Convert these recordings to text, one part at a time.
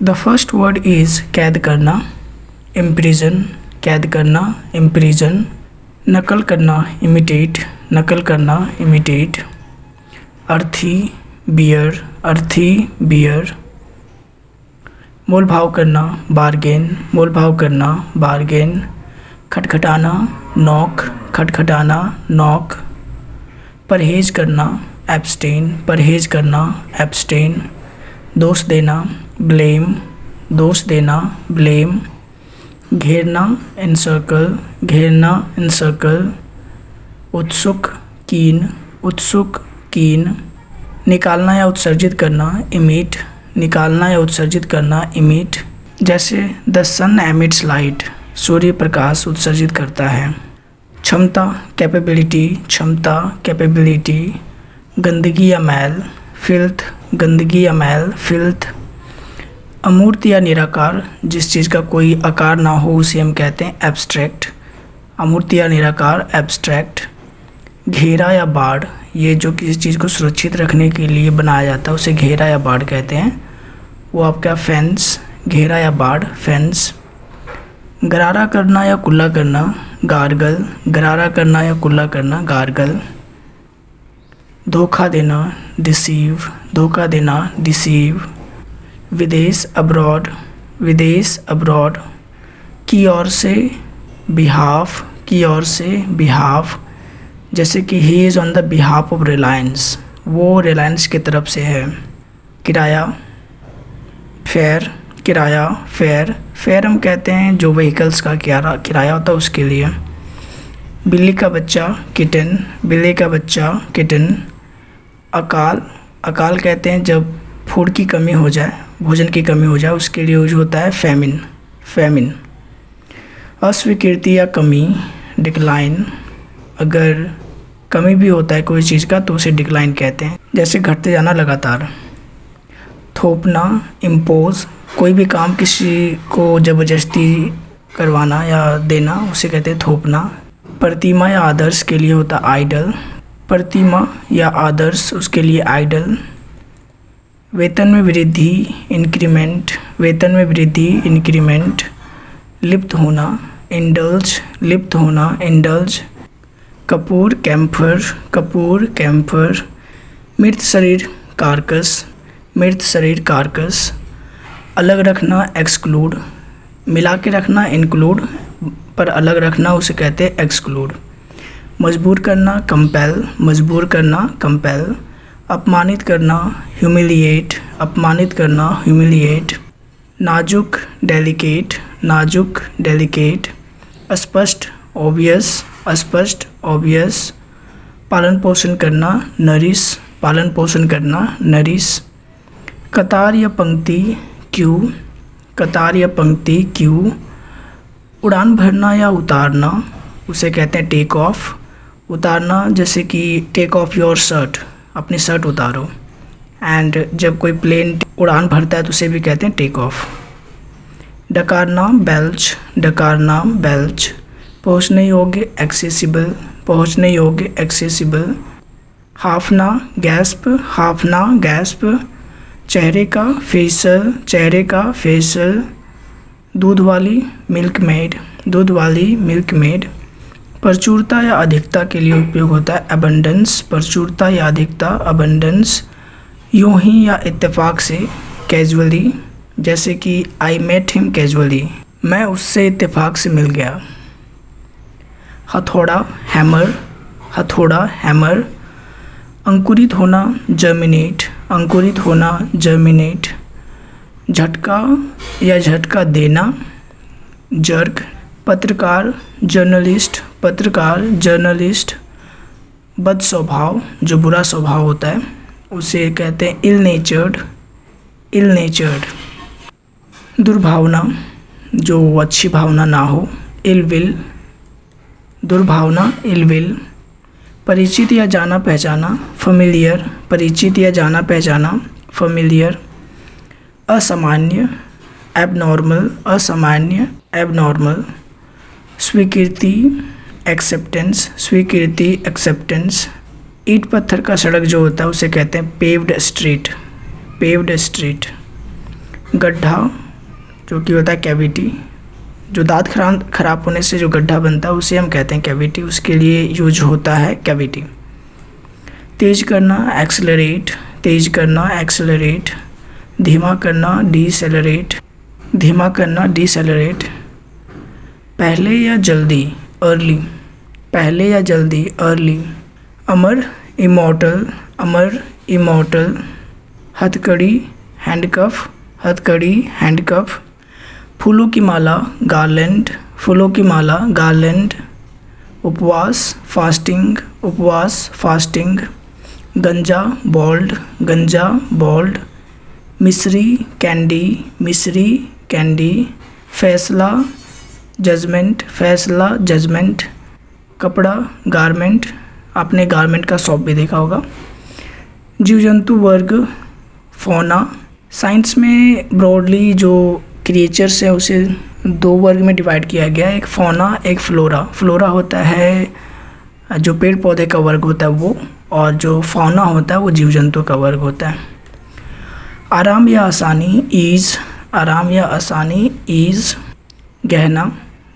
The first word is कैद करना, imprison, कैद करना, इम्प्रिजन, नकल करना, इमिटेट, नकल करना, इमिटेट, अर्थी, बियर, अर्थी, बियर, मोल भाव करना, बार्गेन, मोल भाव करना, बार्गेन, खटखटाना, नॉक, खटखटाना, नॉक, परहेज करना, एब्सटेन, परहेज करना, एब्सटेन, दोष देना, ब्लेम, दोष देना, ब्लेम, घेरना, एनसर्कल, घेरना, एनसर्कल, उत्सुक, कीन, उत्सुक, कीन, निकालना या उत्सर्जित करना, इमिट, निकालना या उत्सर्जित करना, इमिट। जैसे the sun emits light, Surya Prakash उत्सर्जित करता है। क्षमता, कैपेबिलिटी, क्षमता, कैपेबिलिटी, गंदगी या मैल, फिल्थ, गंदगी या मैल, फिल्थ, अमूर्त या निराकार, जिस चीज़ का कोई आकार ना हो उसे हम कहते हैं एब्स्ट्रैक्ट, अमूर्त या निराकार, एब्स्ट्रैक्ट, घेरा या बाड़, ये जो किसी चीज़ को सुरक्षित रखने के लिए बनाया जाता है उसे घेरा या बाड़ कहते हैं, वो आपका फेंस, घेरा या बाड़, फेंस। गरारा करना या कुल्ला करना, गार्गल, गरारा करना या कुल्ला करना, गार्गल। धोखा देना, डिसीव, धोखा देना, डिसीव। विदेश, अब्रॉड, विदेश, अब्रॉड। की ओर से, बिहाफ, की ओर से, बिहाफ। जैसे कि he is on the behalf of Reliance, वो रिलायंस की तरफ से है। किराया, फेयर, किराया, फेयर, फेयर हम कहते हैं जो व्हीकल्स का किराया होता है उसके लिए। बिल्ली का बच्चा, किटन, बिल्ली का बच्चा, किटन। अकाल, अकाल कहते हैं जब फूड की कमी हो जाए, भोजन की कमी हो जाए, उसके लिए यूज होता है फैमिन, फैमिन। अस्वीकृति या कमी, डिक्लाइन, अगर कमी भी होता है कोई चीज़ का तो उसे डिक्लाइन कहते हैं, जैसे घटते जाना लगातार। थोपना, इम्पोज, कोई भी काम किसी को ज़बरदस्ती करवाना या देना उसे कहते हैं थोपना। प्रतिमा या आदर्श के लिए होता आइडल, प्रतिमा या आदर्श उसके लिए आइडल। वेतन में वृद्धि, इंक्रीमेंट, वेतन में वृद्धि, इंक्रीमेंट। लिप्त होना, इंडल्ज, लिप्त होना, इंडल्ज। कपूर, कैम्फर, कपूर, कैम्फर। मृत शरीर, कार्कस, मृत शरीर, कार्कस। अलग रखना, एक्सक्लूड, मिला के रखना, इंक्लूड, पर अलग रखना उसे कहते हैं एक्सक्लूड। मजबूर करना, कंपेल, मजबूर करना, कंपेल। अपमानित करना, ह्यूमिलिएट, अपमानित करना, ह्यूमिलिएट। नाजुक, डेलिकेट, नाजुक, डेलिकेट। अस्पष्ट, ऑब्वियस, अस्पष्ट, ऑब्वियस। पालन पोषण करना, नरिश, पालन पोषण करना, नरिश। कतार या पंक्ति, क्यू, कतार या पंक्ति, क्यू। उड़ान भरना या उतारना उसे कहते हैं टेक ऑफ, उतारना जैसे कि टेक ऑफ योर शर्ट, अपनी शर्ट उतारो। एंड जब कोई प्लेन उड़ान भरता है तो उसे भी कहते हैं टेक ऑफ। डकारना, बेल्च, डकारना, बेल्च। पहुँचने योग्य, एक्सेसिबल, पहुँचने योग्य, एक्सेसिबल। हाफना, गैस्प, हाफना, गैस्प। चेहरे का, फेसल, चेहरे का, फेसल। दूध वाली, मिल्क मेड, दूध वाली, मिल्क मेड। प्रचुरता या अधिकता के लिए उपयोग होता है अबंडेंस, प्रचुरता या अधिकता, अबंडेंस। यूं ही या इत्तेफाक से, कैजुअली, जैसे कि आई मेट हिम कैजुअली, मैं उससे इत्तेफाक से मिल गया। हथौड़ा, हैमर, हथौड़ा, हैमर। अंकुरित होना, जर्मिनेट, अंकुरित होना, जर्मिनेट। झटका या झटका देना, जर्क। पत्रकार, जर्नलिस्ट, पत्रकार, जर्नलिस्ट। बद स्वभाव, जो बुरा स्वभाव होता है उसे कहते हैं इल नेचर्ड, इल नेचर्ड। दुर्भावना, जो अच्छी भावना ना हो, इल विल, दुर्भावना, इल विल। परिचित या जाना पहचाना, फैमिलियर, परिचित या जाना पहचाना, फैमिलियर। असामान्य, एबनॉर्मल, असामान्य, एबनॉर्मल। स्वीकृति, एक्सेप्टेंस, स्वीकृति, एक्सेप्टेंस। ईंट पत्थर का सड़क जो होता है उसे कहते हैं पेव्ड स्ट्रीट, पेव्ड स्ट्रीट। गड्ढा जो कि होता है कैविटी, जो दांत खराब होने से जो गड्ढा बनता है उसे हम कहते हैं कैविटी, उसके लिए यूज होता है कैविटी। तेज करना एक्सेलरेट, तेज करना एक्सेलरेट। धीमा करना डिसेलरेट, धीमा करना डिसेलरेट। पहले या जल्दी अर्ली, पहले या जल्दी अर्ली। अमर इमॉर्टल, अमर इमॉर्टल। हथकड़ी हैंडकफ, हथकड़ी हैंडकफ। फूलों की माला गार्लैंड, फूलों की माला गार्लैंड। उपवास फास्टिंग, उपवास फास्टिंग। गंजा बॉल्ड, गंजा बॉल्ड। मिस्री कैंडी, मिस्री कैंडी। फैसला जजमेंट, फैसला जजमेंट। कपड़ा गारमेंट, आपने गारमेंट का शॉप भी देखा होगा। जीव जंतु वर्ग फौना। साइंस में ब्रॉडली जो क्रिएचर्स है उसे दो वर्ग में डिवाइड किया गया है, एक फौना एक फ्लोरा। फ्लोरा होता है जो पेड़ पौधे का वर्ग होता है वो, और जो फौना होता है वो जीव जंतु का वर्ग होता है। आराम या आसानी ईज, आराम या आसानी ईज। गहना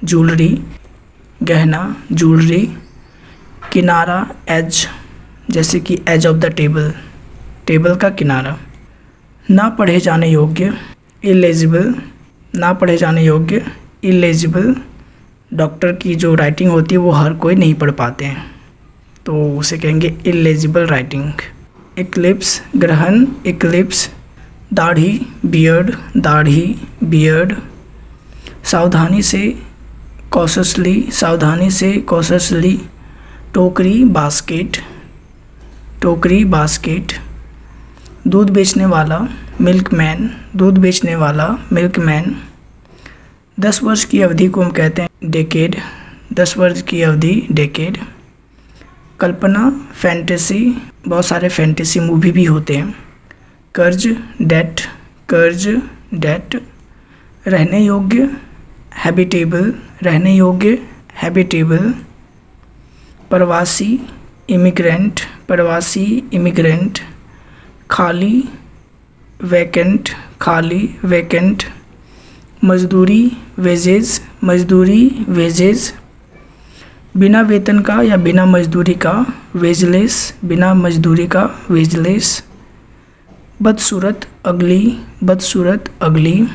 ज्वेलरी, गहना ज्वेलरी। किनारा एज, जैसे कि edge of the table, table का किनारा। ना पढ़े जाने योग्य इलेजिबल, ना पढ़े जाने योग्य इलेजिबल। डॉक्टर की जो राइटिंग होती है वो हर कोई नहीं पढ़ पाते हैं तो उसे कहेंगे इलेजिबल राइटिंग। इक्लिप्स ग्रहण, इक्लिप्स। दाढ़ी बियर्ड, दाढ़ी बियर्ड। सावधानी से कॉशसली, सावधानी से कॉशसली। टोकरी बास्केट, टोकरी बास्केट। दूध बेचने वाला मिल्कमैन, दूध बेचने वाला मिल्कमैन। 10 वर्ष की अवधि को हम कहते हैं डेकेड, 10 वर्ष की अवधि डेकेड। कल्पना फैंटेसी, बहुत सारे फैंटेसी मूवी भी होते हैं। कर्ज डेट, कर्ज डेट। रहने योग्य हैबिटेबल, रहने योग्य हैबिटेबल। प्रवासी इमिग्रेंट, प्रवासी इमिग्रेंट। खाली वैकेंट, खाली वैकेंट। मजदूरी वेजेस, मजदूरी वेजेस। बिना वेतन का या बिना मजदूरी का वेजलेस, बिना मजदूरी का वेजलेस। बदसूरत अगली, बदसूरत अगली।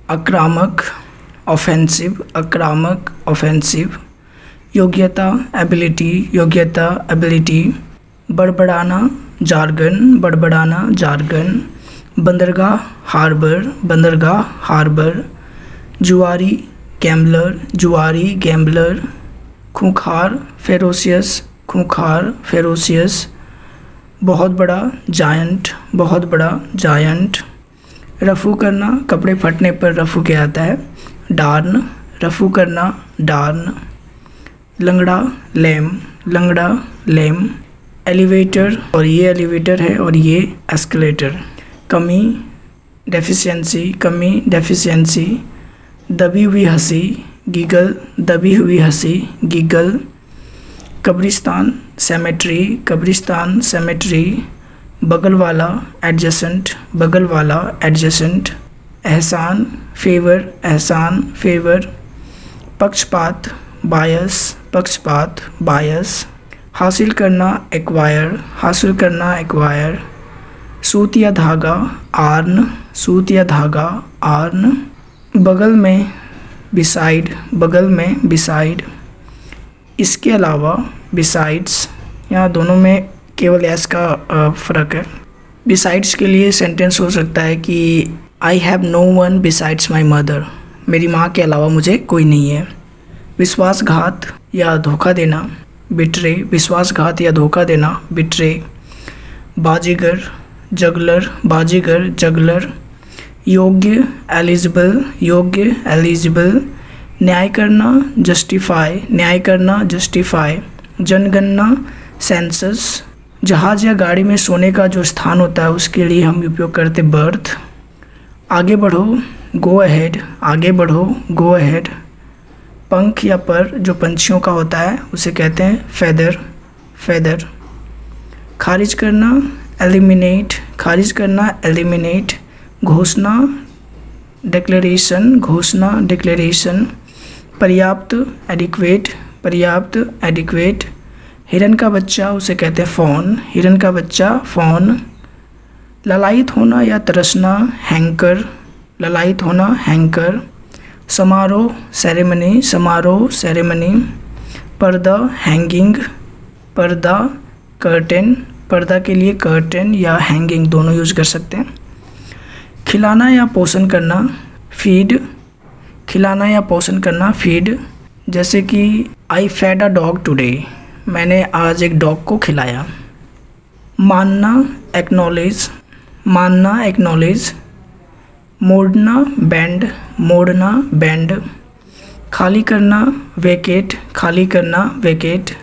आक्रामक ऑफेंसिव, आक्रामक ऑफेंसिव। योग्यता एबिलिटी, योग्यता एबिलिटी। बड़बड़ाना जार्गन, बड़बड़ाना जार्गन। बंदरगाह हार्बर, बंदरगाह हार्बर। जुआरी गैम्बलर, जुआरी गैम्बलर। खूंखार फेरोसियस, खूंखार फेरोसियस। बहुत बड़ा जायंट, बहुत बड़ा जायंट। रफू करना, कपड़े फटने पर रफू क्या आता है डार्न, रफू करना डार्न। लंगड़ा लेम, लंगड़ा लेम। एलिवेटर, और ये एलिवेटर है और ये एस्केलेटर। कमी डेफिशिएंसी, कमी डेफिशिएंसी। दबी हुई हंसी गिगल, दबी हुई हंसी गिगल। कब्रिस्तान सेमेट्री, कब्रिस्तान सेमेट्री। बगल वाला एडजेसेंट, बगल वाला एडजेसेंट। एहसान फेवर, एहसान फेवर। पक्षपात बायस, पक्षपात बायस। हासिल करना एक्वायर, हासिल करना एक्वायर। सूत या धागा आर्न, सूत या धागा आर्न। बगल में बिसाइड, बगल में बिसाइड। इसके अलावा बिसाइड्स, यहाँ दोनों में केवल एस का फ़र्क है। बिसाइड्स के लिए सेंटेंस हो सकता है कि I have no one besides my mother, मेरी माँ के अलावा मुझे कोई नहीं है। विश्वासघात या धोखा देना बिट्रे, विश्वासघात या धोखा देना बिट्रे। बाजीगर जगलर, बाजीगर जगलर। योग्य एलिजिबल, योग्य एलिजिबल। न्याय करना जस्टिफाई, न्याय करना जस्टिफाई। जनगणना सेंसस। जहाज़ या गाड़ी में सोने का जो स्थान होता है उसके लिए हम उपयोग करते बर्थ। आगे बढ़ो गो अहेड, आगे बढ़ो गो अहेड। पंख या पर जो पंछियों का होता है उसे कहते हैं फेदर, फेदर। खारिज करना एलिमिनेट, खारिज करना एलिमिनेट। घोषणा डिक्लेरेशन घोषणा, डिक्लेरेशन। पर्याप्त एडिक्वेट, पर्याप्त एडिक्वेट। हिरन का बच्चा उसे कहते हैं फॉन, हिरन का बच्चा फॉन। ललायित होना या तरसना हैंकर, ललायित होना हैंकर। समारोह सेरेमनी, समारोह सेरेमनी। पर्दा हैंगिंग, पर्दा कर्टेन, पर्दा के लिए कर्टेन या हैंगिंग दोनों यूज कर सकते हैं। खिलाना या पोषण करना फीड, खिलाना या पोषण करना फीड। जैसे कि आई फेड अ डॉग टुडे, मैंने आज एक डॉग को खिलाया। मानना एक्नॉलेज, मानना एक्नॉलेज। मोड़ना बेंड, मोड़ना बेंड। खाली करना वेकेट, खाली करना वेकेट।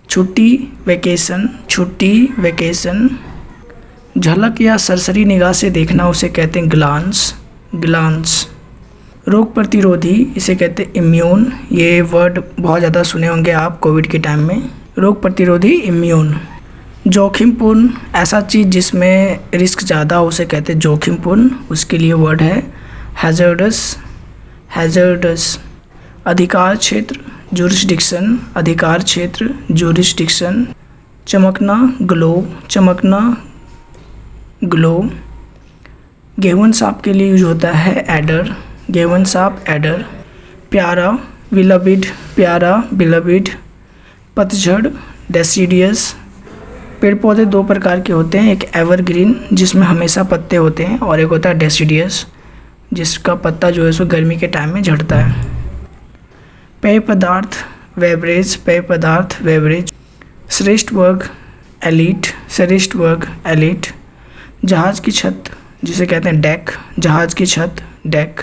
छुट्टी वेकेशन, छुट्टी वेकेशन। झलक या सरसरी निगाह से देखना उसे कहते हैं ग्लांस, ग्लांस। रोग प्रतिरोधी इसे कहते हैं इम्यून, ये वर्ड बहुत ज़्यादा सुने होंगे आप कोविड के टाइम में। रोग प्रतिरोधी इम्यून। जोखिमपूर्ण ऐसा चीज़ जिसमें रिस्क ज़्यादा हो उसे कहते हैं जोखिमपूर्ण, उसके लिए वर्ड है हैजर्डस, हैजर्डस। अधिकार क्षेत्र जुरिस्डिक्शन, अधिकार क्षेत्र जुरिस्डिक्शन। चमकना ग्लो, चमकना ग्लो। गेहूं सांप के लिए यूज होता है एडर, गेहूं सांप एडर। प्यारा बिलबिड, प्यारा बिलबिड। पतझड़ डेसिडियस। पेड़ पौधे दो प्रकार के होते हैं, एक एवरग्रीन जिसमें हमेशा पत्ते होते हैं और एक होता है डेसिडियस जिसका पत्ता जो है सो गर्मी के टाइम में झड़ता है। पेय पदार्थ बेवरेज, पेय पदार्थ बेवरेज। श्रेष्ठ वर्ग एलीट, श्रेष्ठ वर्ग एलीट। जहाज की छत जिसे कहते हैं डेक, जहाज की छत डेक।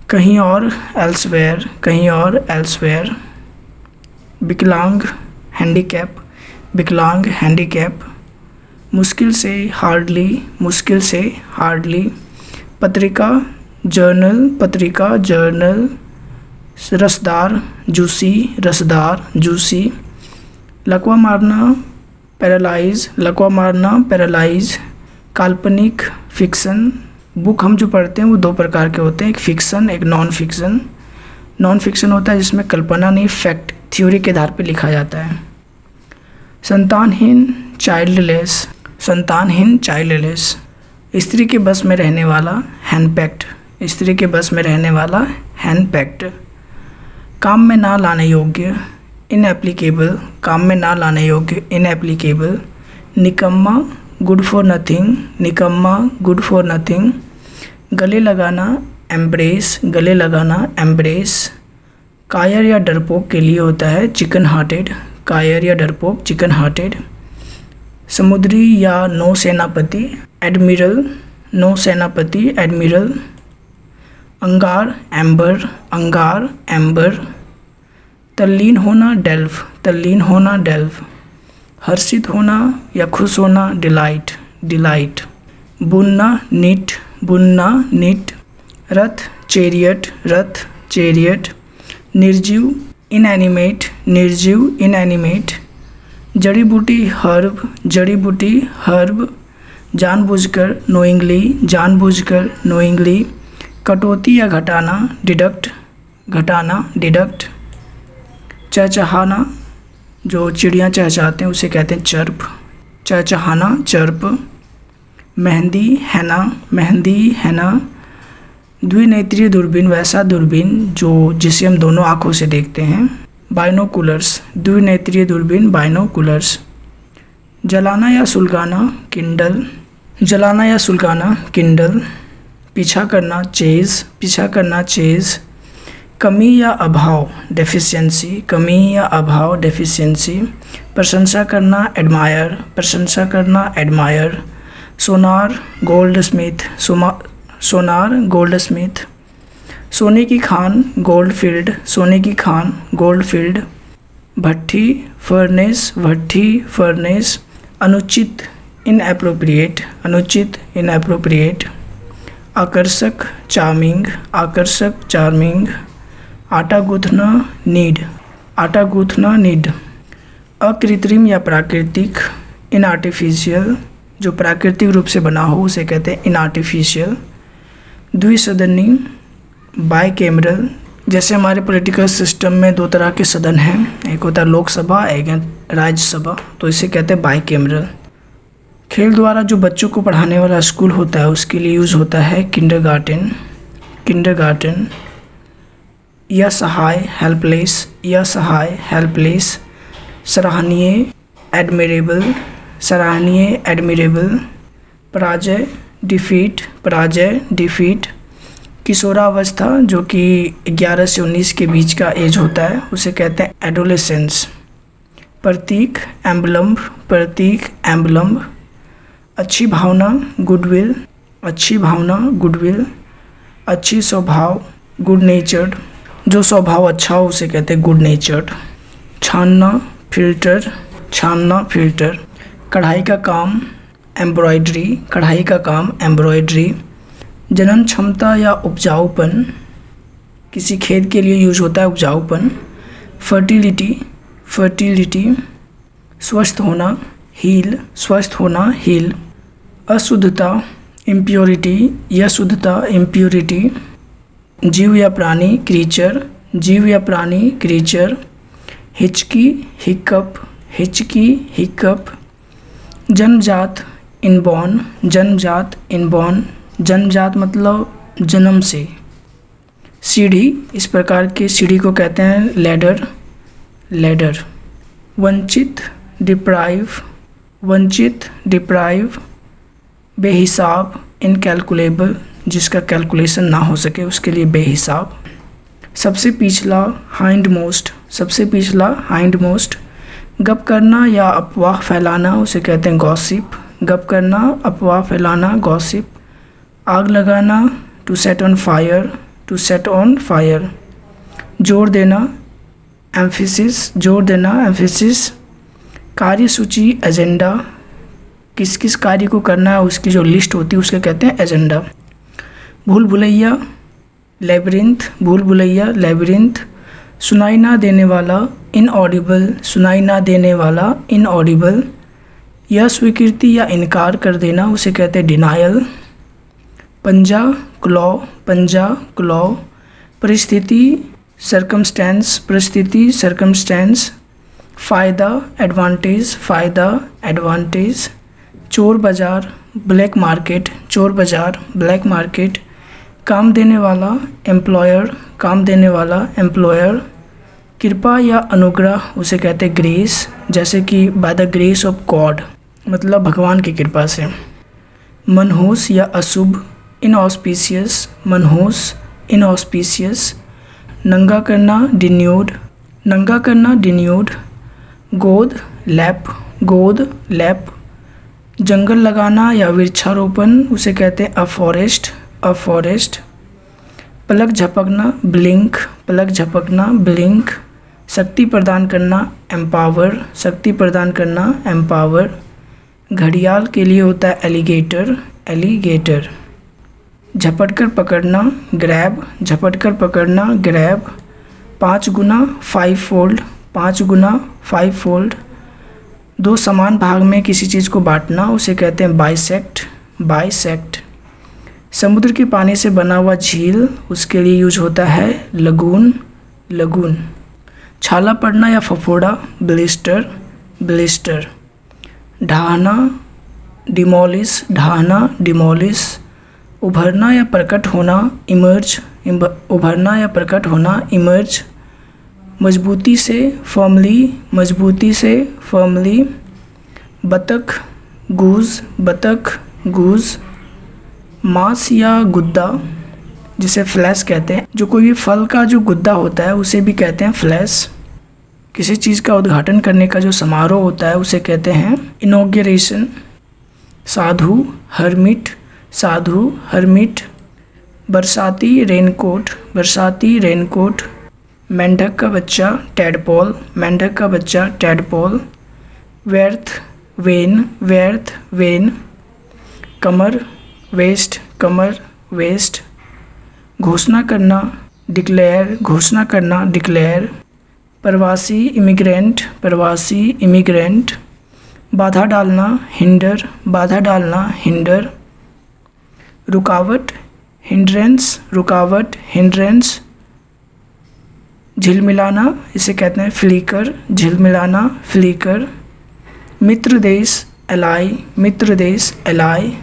कहीं और एल्सवेयर, कहीं और एल्सवेयर। विकलांग हैंडीकैप, विकलांग हैंडीकैप। मुश्किल से हार्डली, मुश्किल से हार्डली। पत्रिका जर्नल, पत्रिका जर्नल। रसदार जूसी, रसदार जूसी। लकवा मारना पैरालाइज, लकवा मारना पैरालाइज। काल्पनिक फिक्शन। बुक हम जो पढ़ते हैं वो दो प्रकार के होते हैं, एक फिक्शन एक नॉन फिक्शन। नॉन फिक्शन होता है जिसमें कल्पना नहीं फैक्ट थ्योरी के आधार पर लिखा जाता है। संतानहीन चाइल्डलेस, संतानहीन चाइल्डलेस। स्त्री के बस में रहने वाला हैंडपैक्ड, स्त्री के बस में रहने वाला हैंडपैक्ड। काम में ना लाने योग्य इनएप्लीकेबल, काम में ना लाने योग्य इनएप्लीकेबल। निकम्मा गुड फॉर नथिंग, निकम्मा गुड फॉर नथिंग। गले लगाना एम्ब्रेस, गले लगाना एम्ब्रेस। कायर या डरपोक के लिए होता है चिकन हार्टेड, कायर या डरपोक चिकन हार्टेड। समुद्री या नौसेनापति एडमिरल, नौसेनापति एडमिरल। अंगार एम्बर, अंगार एम्बर। तल्लीन होना डेल्व, तल्लीन होना डेल्व। हर्षित होना या खुश होना डिलाइट, डिलाइट। बुनना निट, बुनना निट। रथ चेरियट, रथ चेरियट। निर्जीव इनएनिमेट, निर्जीव इनएनिमेट। जड़ी बूटी हर्ब, जड़ी बूटी हर्ब। जानबूझकर नोइंगली, जानबूझकर नोइंगली। कटौती या घटाना डिडक्ट, घटाना डिडक्ट। चहचहाना जो चिड़ियाँ चहचहाते हैं उसे कहते हैं चर्प, चहचहाना चर्प। मेहंदी हैना, मेहंदी हैना। द्विनेत्रीय दूरबीन वैसा दूरबीन जो जिसे हम दोनों आँखों से देखते हैं, बाइनोकुलर्स, द्विनेत्रीय दूरबीन बाइनोकुलर्स। जलाना या सुलगाना किंडल, जलाना या सुलगाना किंडल। पीछा करना चेज़, पीछा करना चेज़। कमी या अभाव डेफिशिएंसी, कमी या अभाव डेफिशिएंसी। प्रशंसा करना एडमायर, प्रशंसा करना एडमायर। सोनार गोल्ड स्मिथ, सोनार गोल्ड स्मिथ। सोने की खान गोल्ड फील्ड, सोने की खान गोल्ड फील्ड। भट्ठी फर्नेस, भट्ठी फर्नेस। अनुचित इनएप्रोप्रिएट, अनुचित इनएप्रोप्रिएट। आकर्षक चार्मिंग, आकर्षक चार्मिंग। आटा गूँथना नीड, आटा गूँथना नीड। अकृत्रिम या प्राकृतिक इन आर्टिफिशियल, जो प्राकृतिक रूप से बना हो उसे कहते हैं इन आर्टिफिशियल। द्विसदनी, बाइकैमरल। जैसे हमारे पॉलिटिकल सिस्टम में दो तरह के सदन हैं, एक होता है लोकसभा, एक है राज्यसभा, तो इसे कहते हैं बाइकैमरल। खेल द्वारा जो बच्चों को पढ़ाने वाला स्कूल होता है उसके लिए यूज़ होता है किंडरगार्टन, किंडरगार्टन। या सहाय, हेल्पलेस, या सहाय, हेल्पलेस। सराहनीय, एडमिरेबल, सराहनीय, एडमिरेबल। पराजय, डिफीट, पराजय, डिफीट। किशोरावस्था जो कि 11 से 19 के बीच का एज होता है उसे कहते हैं एडोलेसेंस। प्रतीक, एम्बलम, प्रतीक, एम्बलम। अच्छी भावना, गुडविल, अच्छी भावना, गुडविल। अच्छी स्वभाव, गुड नेचर्ड, जो स्वभाव अच्छा हो उसे कहते हैं गुड नेचर्ड। छानना, फिल्टर, छानना, फिल्टर। कढ़ाई का काम, एम्ब्रॉयडरी, कढ़ाई का काम, एम्ब्रॉयडरी। जनन क्षमता या उपजाऊपन, किसी खेत के लिए यूज होता है उपजाऊपन। Fertility, fertility. स्वस्थ होना, हील, स्वस्थ होना, हील। अशुद्धता, इम्प्योरिटी, या शुद्धता, इम्प्योरिटी। जीव या प्राणी, क्रीचर, जीव या प्राणी, क्रीचर। हिचकी, हिकअप, हिचकी, हिकअप। जन्मजात, इनबॉर्न, जन्मजात, इनबॉर्न। जन्मजात मतलब जन्म से। सीढ़ी, इस प्रकार के सीढ़ी को कहते हैं लैडर, लैडर। वंचित, डिप्राइव, वंचित, डिप्राइव। बेहिसाब, इनकैलकुलेबल, जिसका कैलकुलेशन ना हो सके उसके लिए बेहिसाब। सबसे पिछला, हाइंड मोस्ट, सबसे पिछला, हाइंड मोस्ट। गप करना या अफवाह फैलाना उसे कहते हैं गॉसिप, गप करना, अफवाह फैलाना, गॉसिप। आग लगाना, to set on fire, to set on fire. जोर देना, एम्फेसिस, जोर देना, एम्फेसिस। कार्यसूची, एजेंडा, किस किस कार्य को करना है उसकी जो लिस्ट होती है उसके कहते हैं एजेंडा। भूल भुलैया, लेबिरिंथ, भूल भुलैया, लेबिरिंथ। सुनाई ना देने वाला, इनऑडिबल, सुनाई ना देने वाला, इनऑडिबल। यह स्वीकृति या इनकार कर देना उसे कहते हैं डिनायल। पंजा, क्लॉ, पंजा, क्लॉ। परिस्थिति, सर्कमस्टेंस, परिस्थिति, सर्कमस्टेंस। फ़ायदा, एडवांटेज, फ़ायदा, एडवांटेज। चोर बाज़ार, ब्लैक मार्केट, चोर बाज़ार, ब्लैक मार्केट। काम देने वाला, एम्प्लॉयर, काम देने वाला, एम्प्लॉयर। कृपा या अनुग्रह उसे कहते हैं ग्रेस, जैसे कि by the grace of God, मतलब भगवान की कृपा से। मनहूस या अशुभ, इनऑस्पिशियस, मनहूस, इनऑस्पिशियस। नंगा करना, डिन्यूड, नंगा करना, डिन्यूड। गोद, लैप, गोद, लैप। जंगल लगाना या वृक्षारोपण उसे कहते हैं अ फॉरेस्ट, अ फॉरेस्ट। पलक झपकना, ब्लिंक, पलक झपकना, ब्लिंक। शक्ति प्रदान करना, एम्पावर, शक्ति प्रदान करना, एम्पावर। घड़ियाल के लिए होता है एलिगेटर, एलिगेटर। झपट कर पकड़ना, ग्रैब, झपट कर पकड़ना, ग्रैब। 5 गुना, 5 फोल्ड, 5 गुना, 5 फोल्ड। दो समान भाग में किसी चीज़ को बांटना उसे कहते हैं बाइसेक्ट, बाइसेक्ट। समुद्र के पानी से बना हुआ झील उसके लिए यूज होता है लगून, लगून। छाला पड़ना या फफोड़ा, ब्लिस्टर, ब्लिस्टर। ढहाना, डिमोलिश, ढहाना, डिमोलिश। उभरना या प्रकट होना, इमर्ज, उभरना या प्रकट होना, इमर्ज। मजबूती से, फर्मली, मजबूती से, फर्मली। बतख, गूज, बतख, गूज। मांस या गुद्दा जिसे फ्लैश कहते हैं, जो कोई भी फल का जो गुद्दा होता है उसे भी कहते हैं फ्लैश। किसी चीज़ का उद्घाटन करने का जो समारोह होता है उसे कहते हैं इनॉग्रेशन। साधु, हर्मिट, साधु, हर्मिट। बरसाती, रेनकोट, बरसाती, रेनकोट। मेंढक का बच्चा, टैडपॉल, मेंढक का बच्चा, टैडपॉल। व्यर्थ, वेन, व्यर्थ, वेन। कमर, वेस्ट, कमर, वेस्ट। घोषणा करना, डिक्लेयर, घोषणा करना, डिक्लेयर। प्रवासी, इमिग्रेंट, प्रवासी, इमिग्रेंट। बाधा डालना, हिंडर, बाधा डालना, हिंडर। रुकावट, हिंड्रेंस रुकावट, हिंड्रेंस। झिलमिलाना, इसे कहते हैं फ्लीकर, झिलमिलाना, फ्लीकर। मित्र देश, एलाई, मित्र देश, एलाई।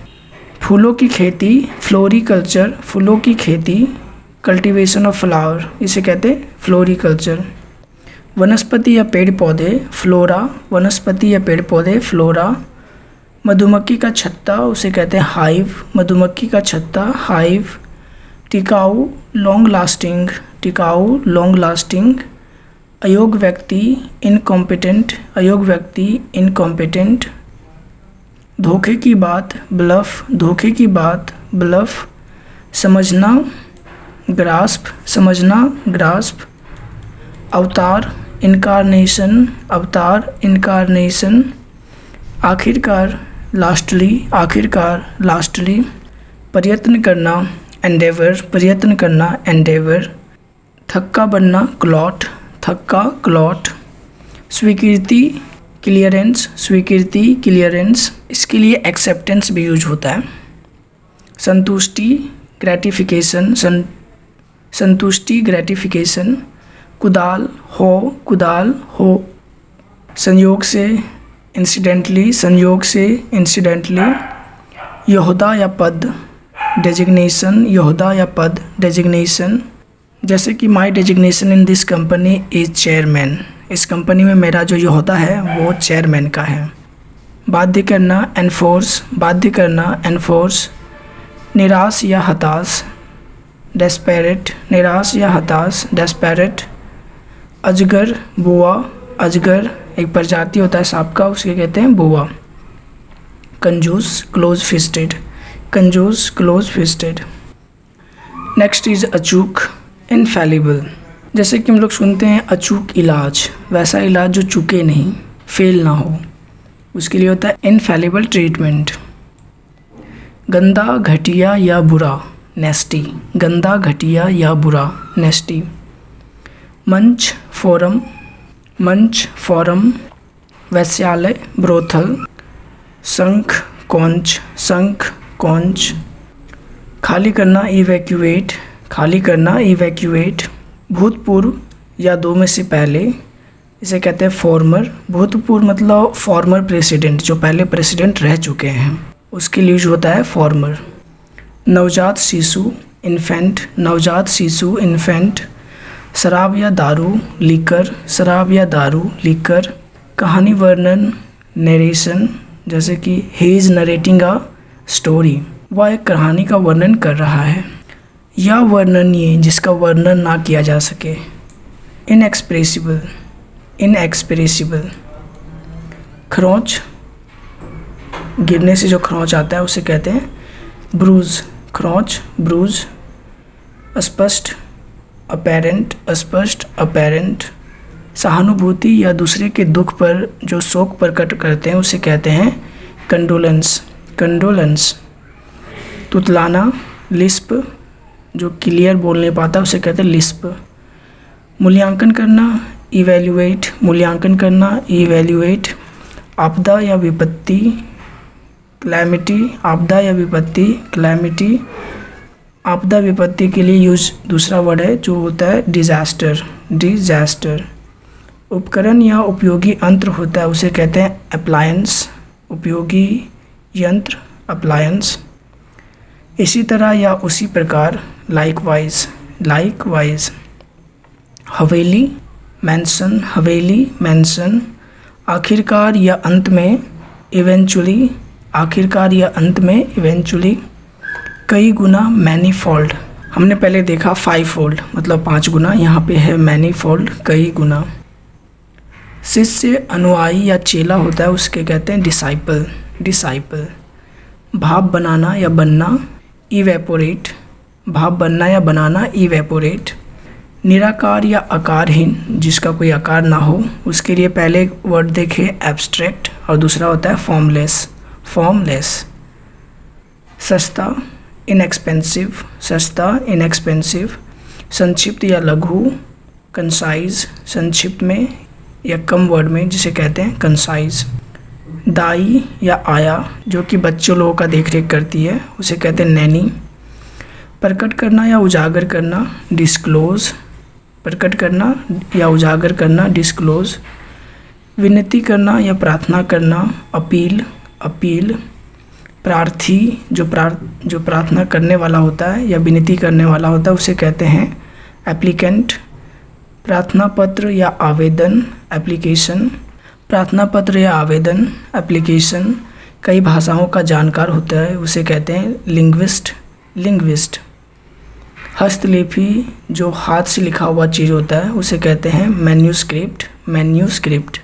फूलों की खेती, फ्लोरिकल्चर, फूलों की खेती, कल्टीवेशन ऑफ फ्लावर, इसे कहते हैं फ्लोरिकल्चर। वनस्पति या पेड़ पौधे, फ्लोरा, वनस्पति या पेड़ पौधे, फ्लोरा। मधुमक्खी का छत्ता, उसे कहते हैं हाइव, मधुमक्खी का छत्ता, हाइव। टिकाऊ, लॉन्ग लास्टिंग, टिकाऊ, लॉन्ग लास्टिंग। अयोग्य व्यक्ति, इनकॉम्पिटेंट, अयोग्य व्यक्ति, इनकॉम्पिटेंट। धोखे की बात, ब्लफ, धोखे की बात, ब्लफ। समझना, ग्रास्प, समझना, ग्रास्प। अवतार, इनकारनेशन, अवतार, इनकारनेशन। आखिरकार, लास्टली, आखिरकार, लास्टली। प्रयत्न करना, एंडेवर, प्रयत्न करना, एंडेवर। थक्का बनना, क्लॉट, थक्का, क्लॉट। स्वीकृति, क्लियरेंस, स्वीकृति, क्लियरेंस। इसके लिए एक्सेप्टेंस भी यूज होता है। संतुष्टि, ग्रेटिफिकेशन, संतुष्टि, ग्रेटिफिकेशन। कुदाल, हो, कुदाल, हो। संयोग से, इंसिडेंटली, संयोग से, इंसिडेंटली। योहदा या पद, डेजिग्नेशन, योहदा या पद, डेजिग्नेशन। जैसे कि my designation in this company is chairman, इस कंपनी में मेरा जो योहदा है वो चेयरमैन का है। बाध्य करना, एनफोर्स, बाध्य करना, एनफोर्स। निराश या हताश, डेस्पेरेट, निराश या हताश, डेस्पेरेट। अजगर, बुआ, अजगर एक प्रजाति होता है सांप का, उसके कहते हैं बुआ। कंजूस, क्लोज फिस्टेड, कंजूस, क्लोज फिस्टेड। नेक्स्ट इज अचूक, इनफैलिबल। जैसे कि हम लोग सुनते हैं अचूक इलाज, वैसा इलाज जो चूके नहीं, फेल ना हो, उसके लिए होता है इनफैलिबल ट्रीटमेंट। गंदा, घटिया या बुरा, नेस्टी, गंदा, घटिया या बुरा, नेस्टी। मंच, फोरम, मंच, फोरम। वैश्यालय, ब्रोथल। शंख, कौंच, शंख, कौंच। खाली करना, इवैक्यूएट, खाली करना, इवैक्यूएट। भूतपूर्व या दो में से पहले, इसे कहते हैं फॉर्मर। भूतपूर्व मतलब फॉर्मर प्रेसिडेंट, जो पहले प्रेसिडेंट रह चुके हैं, उसके लिए यूज होता है फॉर्मर। नवजात शिशु, इन्फेंट, नवजात शिशु, इन्फेंट। शराब या दारू, लीकर, शराब या दारू, लीकर। कहानी वर्णन, नरेशन, जैसे कि he is narrating a story, वह एक कहानी का वर्णन कर रहा है। या वर्णनीय, जिसका वर्णन ना किया जा सके। Inexpressible, inexpressible. खरोंच, गिरने से जो खरोंच आता है उसे कहते हैं ब्रूज, खरोंच, ब्रूज। स्पष्ट, अपेरेंट, स्पष्ट, अपेरेंट। सहानुभूति या दूसरे के दुख पर जो शोक प्रकट करते हैं उसे कहते हैं कंडोलेंस, कंडोलेंस। तुतलाना, लिस्प, जो क्लियर बोल नहीं पाता उसे कहते हैं लिस्प। मूल्यांकन करना, इवैल्यूएट, मूल्यांकन करना, इवैल्यूएट। आपदा या विपत्ति, क्लैमिटी, आपदा या विपत्ति, क्लैमिटी। आपदा विपत्ति के लिए यूज दूसरा वर्ड है जो होता है डिजास्टर, डिजास्टर। उपकरण या उपयोगी यंत्र होता है उसे कहते हैं अप्लायंस, उपयोगी यंत्र, अप्लायंस। इसी तरह या उसी प्रकार, लाइकवाइज, लाइकवाइज। हवेली, मैंसन, हवेली, मैंसन। आखिरकार या अंत में, इवेंचुअली, आखिरकार या अंत में, इवेंचुअली। कई गुना, मैनीफोल्ड। हमने पहले देखा 5 फोल्ड मतलब 5 गुना, यहाँ पे है मैनीफोल्ड, कई गुना। शिष्य, अनुयायी या चेला होता है उसके कहते हैं डिसाइपल, डिसाइपल। भाप बनाना या बनना, इवेपोरेट, भाप बनना या बनाना, इवेपोरेट। निराकार या आकारहीन, जिसका कोई आकार ना हो, उसके लिए पहले वर्ड देखे एब्स्ट्रैक्ट और दूसरा होता है फॉर्मलेस, फॉर्मलेस। सस्ता, इनएक्सपेंसिव, सस्ता, इनएक्सपेंसिव। संक्षिप्त या लघु, कंसाइज, संक्षिप्त में या कम वर्ड में जिसे कहते हैं कंसाइज। दाई या आया, जो कि बच्चों लोगों का देख रेख करती है उसे कहते हैं नैनी। प्रकट करना या उजागर करना, डिस्क्लोज। प्रकट करना या उजागर करना, डिस्क्लोज। विनती करना या प्रार्थना करना, अपील, अपील। प्रार्थी जो प्रार्थना करने वाला होता है या विनती करने वाला होता है उसे कहते हैं एप्लीकेंट। प्रार्थना पत्र या आवेदन, एप्लीकेशन। प्रार्थना पत्र या आवेदन, एप्लीकेशन। कई भाषाओं का जानकार होता है उसे कहते हैं लिंग्विस्ट, लिंग्विस्ट। हस्तलेखी जो हाथ से लिखा हुआ चीज़ होता है उसे कहते हैं मैन्यूस्क्रिप्ट, मैन्यूस्क्रिप्ट।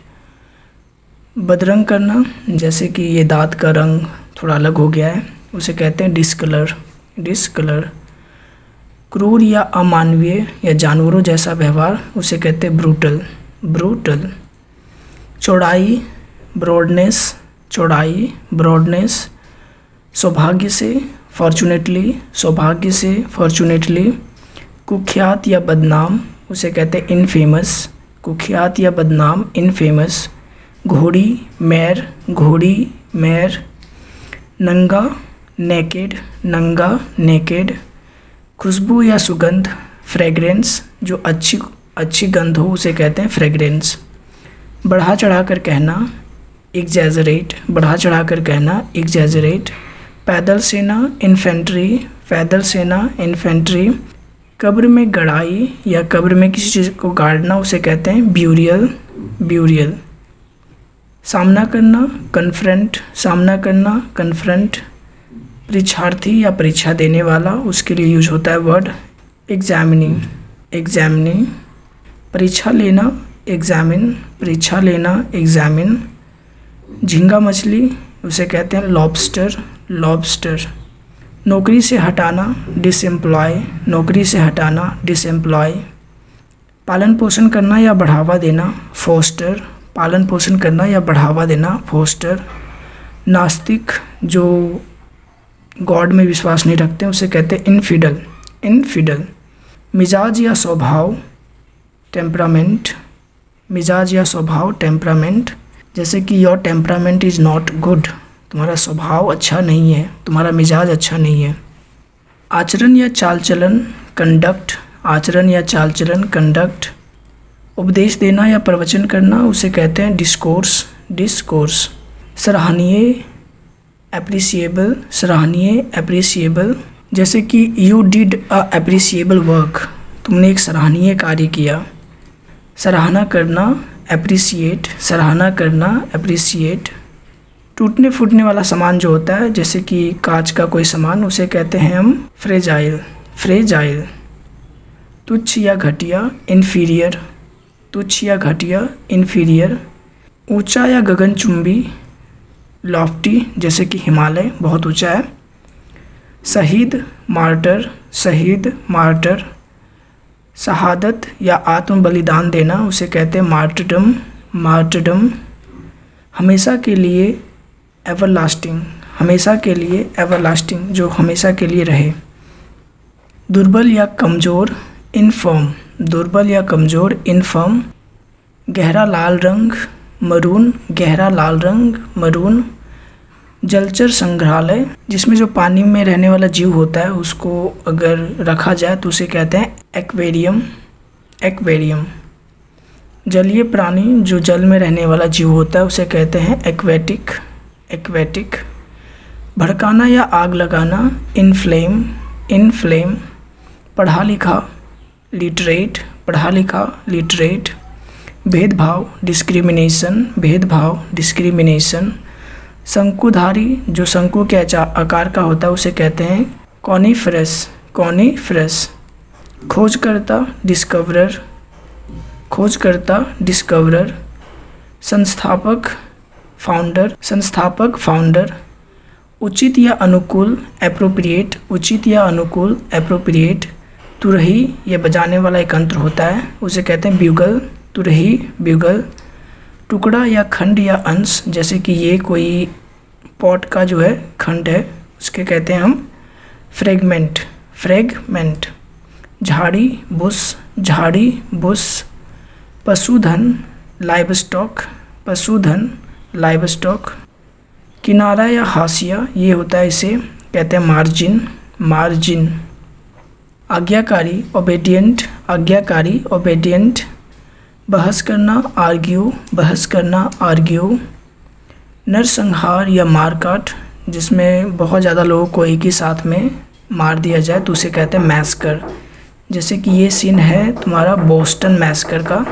बदरंग करना, जैसे कि ये दांत का रंग थोड़ा अलग हो गया है उसे कहते हैं डिस्कलर, डिस्कलर। क्रूर या अमानवीय या जानवरों जैसा व्यवहार उसे कहते हैं ब्रूटल, ब्रूटल। चौड़ाई, ब्रॉडनेस, चौड़ाई, ब्रॉडनेस। सौभाग्य से, फॉर्चुनेटली, सौभाग्य से, फॉर्चुनेटली। कुख्यात या बदनाम उसे कहते हैं इनफेमस, कुख्यात या बदनाम, इनफेमस। घोड़ी, मैर, घोड़ी, मैर। नंगा, नेकेड, नंगा, नेकेड। खुशबू या सुगंध, फ्रेग्रेंस, जो अच्छी गंध हो उसे कहते हैं फ्रेग्रेंस। बढ़ा चढ़ाकर कहना, एग्जैजरेट, बढ़ा चढ़ाकर कहना, एग्जैजरेट। पैदल सेना, इन्फेंट्री, पैदल सेना, इन्फेंट्री। कब्र में गड़ाई या कब्र में किसी चीज़ को गाड़ना उसे कहते हैं ब्यूरियल, ब्यूरियल। सामना करना, कन्फ्रंट, सामना करना, कन्फ्रंट। परीक्षार्थी या परीक्षा देने वाला उसके लिए यूज होता है वर्ड एग्जामिनिंग, एग्जामिनिंग। परीक्षा लेना, एग्जामिन, परीक्षा लेना, एग्जामिन। झींगा मछली उसे कहते हैं लॉबस्टर, लॉबस्टर। नौकरी से हटाना, डिसएम्प्लॉय, नौकरी से हटाना, डिसएम्प्लॉय। पालन पोषण करना या बढ़ावा देना, फोस्टर, पालन पोषण करना या बढ़ावा देना, फोस्टर। नास्तिक जो गॉड में विश्वास नहीं रखते उसे कहते हैं इनफिडल, इनफिडल। मिजाज या स्वभाव, टेम्परामेंट, मिजाज या स्वभाव, टेम्परामेंट। जैसे कि your temperament is not good, तुम्हारा स्वभाव अच्छा नहीं है, तुम्हारा मिजाज अच्छा नहीं है। आचरण या चाल चलन, कंडक्ट, आचरण या चाल चलन, कंडक्ट। उपदेश देना या प्रवचन करना उसे कहते हैं डिस्कोर्स, डिस्कोर्स। सराहनीय, एप्रिसिएबल, सराहनीय, एप्रिसिएबल। जैसे कि you did a appreciable work, तुमने एक सराहनीय कार्य किया। सराहना करना, एप्रिसिएट, सराहना करना, एप्रिसिएट। टूटने फूटने वाला सामान जो होता है जैसे कि कांच का कोई सामान उसे कहते हैं हम फ्रेजाइल, फ्रेजाइल। तुच्छ या घटिया, इन्फीरियर, तुच्छ या घटिया, इन्फीरियर। ऊंचा या गगनचुंबी, लॉफ्टी, जैसे कि हिमालय बहुत ऊंचा है। शहीद, मार्टर, शहीद, मार्टर। शहादत या आत्म बलिदान देना उसे कहते हैं मार्टरडम, मार्टरडम। हमेशा के लिए, एवरलास्टिंग, हमेशा के लिए, एवरलास्टिंग, जो हमेशा के लिए रहे। दुर्बल या कमज़ोर, इनफर्म, दुर्बल या कमज़ोर, इनफर्म। गहरा लाल रंग, मरून, गहरा लाल रंग, मरून। जलचर संग्रहालय, जिसमें जो पानी में रहने वाला जीव होता है उसको अगर रखा जाए तो उसे कहते हैं एक्वेरियम, एक्वेरियम। जलीय प्राणी, जो जल में रहने वाला जीव होता है उसे कहते हैं एक्वेटिक, एक्वेटिक। भड़काना या आग लगाना, इनफ्लेम, इनफ्लेम। पढ़ा लिखा, लिटरेट, पढ़ा लिखा, लिटरेट। भेदभाव, डिस्क्रिमिनेशन, भेदभाव, डिस्क्रिमिनेशन। शंकुधारी, जो शंकु के आकार का होता है उसे कहते हैं कॉनिफरस, कॉनिफरस। खोजकर्ता, डिस्कवरर, खोजकर्ता, डिस्कवरर। संस्थापक, फाउंडर, संस्थापक, फाउंडर। उचित या अनुकूल, एप्रोप्रिएट, उचित या अनुकूल, एप्रोप्रिएट। तुरही, यह बजाने वाला एक यंत्र होता है उसे कहते हैं ब्यूगल, तुरही, ब्यूगल। टुकड़ा या खंड या अंश, जैसे कि ये कोई पॉट का जो है खंड है उसके कहते हैं हम फ्रेगमेंट, फ्रेगमेंट। झाड़ी, बुश, झाड़ी, बुश। पशुधन, लाइवस्टॉक, पशुधन, लाइवस्टॉक। किनारा या हाशिया, ये होता है इसे कहते हैं मार्जिन, मार्जिन। आज्ञाकारी ओबेडिएंट, आज्ञाकारी ओबेडिएंट। बहस करना आर्ग्यू, बहस करना आर्ग्यू। नरसंहार या मारकाट, जिसमें बहुत ज़्यादा लोगों को एक ही साथ में मार दिया जाए तो उसे कहते हैं मैसकर। जैसे कि ये सीन है तुम्हारा बोस्टन मैसकर का।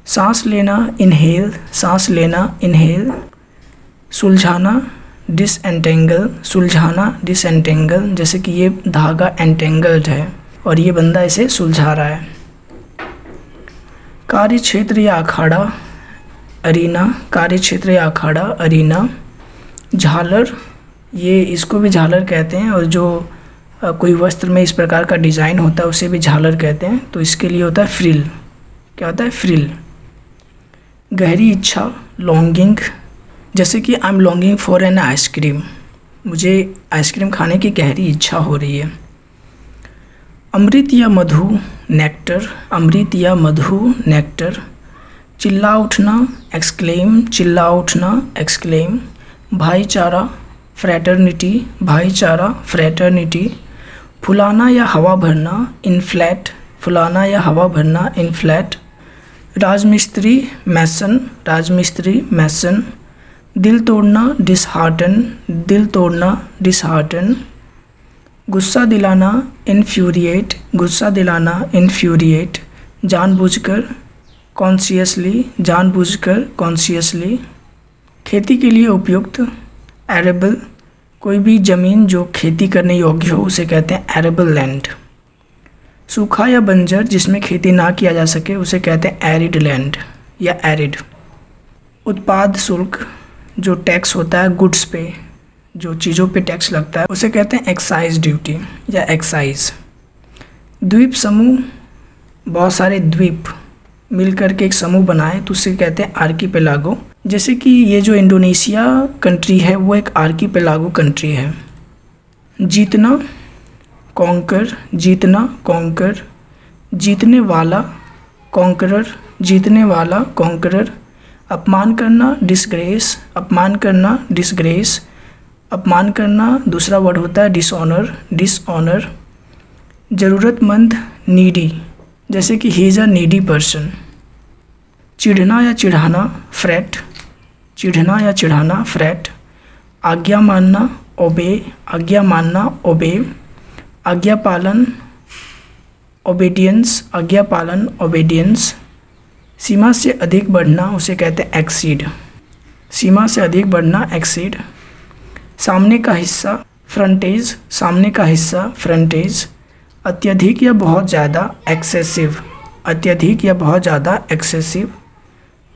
सांस लेना इनहेल, सांस लेना इनहेल। सुलझाना डिसएंटेंगल, सुलझाना डिसएंटेंगल। जैसे कि ये धागा एंटेंगल्ड है और ये बंदा इसे सुलझा रहा है। कार्य क्षेत्र या अखाड़ा अरीना, कार्य क्षेत्र या अखाड़ा अरीना। झालर, ये इसको भी झालर कहते हैं और जो कोई वस्त्र में इस प्रकार का डिज़ाइन होता है उसे भी झालर कहते हैं। तो इसके लिए होता है फ्रिल। क्या होता है? फ्रिल। गहरी इच्छा लॉन्गिंग, जैसे कि I am longing for an ice cream, मुझे आइसक्रीम खाने की गहरी इच्छा हो रही है। अमृत या मधु नेक्टर, अमृत या मधु नेक्टर। चिल्ला उठना एक्सक्लेम, चिल्ला उठना एक्सक्लेम। भाईचारा फ्रैटर्निटी, भाईचारा फ्रैटर्निटी। फुलाना या हवा भरना इनफ्लैट, फुलाना या हवा भरना इनफ्लैट। राजमिस्त्री मैसन, राजमिस्त्री मैसन। दिल तोड़ना डिसहार्टन, दिल तोड़ना डिसहार्टन। गुस्सा दिलाना इन्फ्यूरिएट, गुस्सा दिलाना इन्फ्यूरिएट। जानबूझकर कॉन्शियसली, जानबूझकर कॉन्शियसली। खेती के लिए उपयुक्त एरेबल, कोई भी ज़मीन जो खेती करने योग्य हो उसे कहते हैं एरेबल लैंड। सूखा या बंजर जिसमें खेती ना किया जा सके उसे कहते हैं एरिड लैंड या एरिड। उत्पाद शुल्क, जो टैक्स होता है गुड्स पे, जो चीज़ों पे टैक्स लगता है उसे कहते हैं एक्साइज ड्यूटी या एक्साइज। द्वीप समूह, बहुत सारे द्वीप मिलकर के एक समूह बनाए तो उसे कहते हैं आर्कीपेलागो। जैसे कि ये जो इंडोनेशिया कंट्री है वो एक आर्कीपेलागो कंट्री है। जीतना कॉन्कर, जीतना कॉन्कर। जीतने वाला कॉन्करर, जीतने वाला कॉन्करर। अपमान करना डिसग्रेस, अपमान करना डिसग्रेस। अपमान करना दूसरा वर्ड होता है डिसऑनर, डिसऑनर। ज़रूरतमंद नीडी, जैसे कि he is a needy person. चिढ़ना या चिढ़ाना फ्रैट, चिढ़ना या चिढ़ाना फ्रैट। आज्ञा मानना ओबे, आज्ञा मानना ओबे। आज्ञा पालन ओबेडियंस, आज्ञा पालन ओबेडियंस। सीमा से अधिक बढ़ना उसे कहते हैं एक्सीड, सीमा से अधिक बढ़ना एक्सीड। सामने का हिस्सा फ्रंटेज, सामने का हिस्सा फ्रंटेज। अत्यधिक या बहुत ज़्यादा एक्सेसिव, अत्यधिक या बहुत ज़्यादा एक्सेसिव।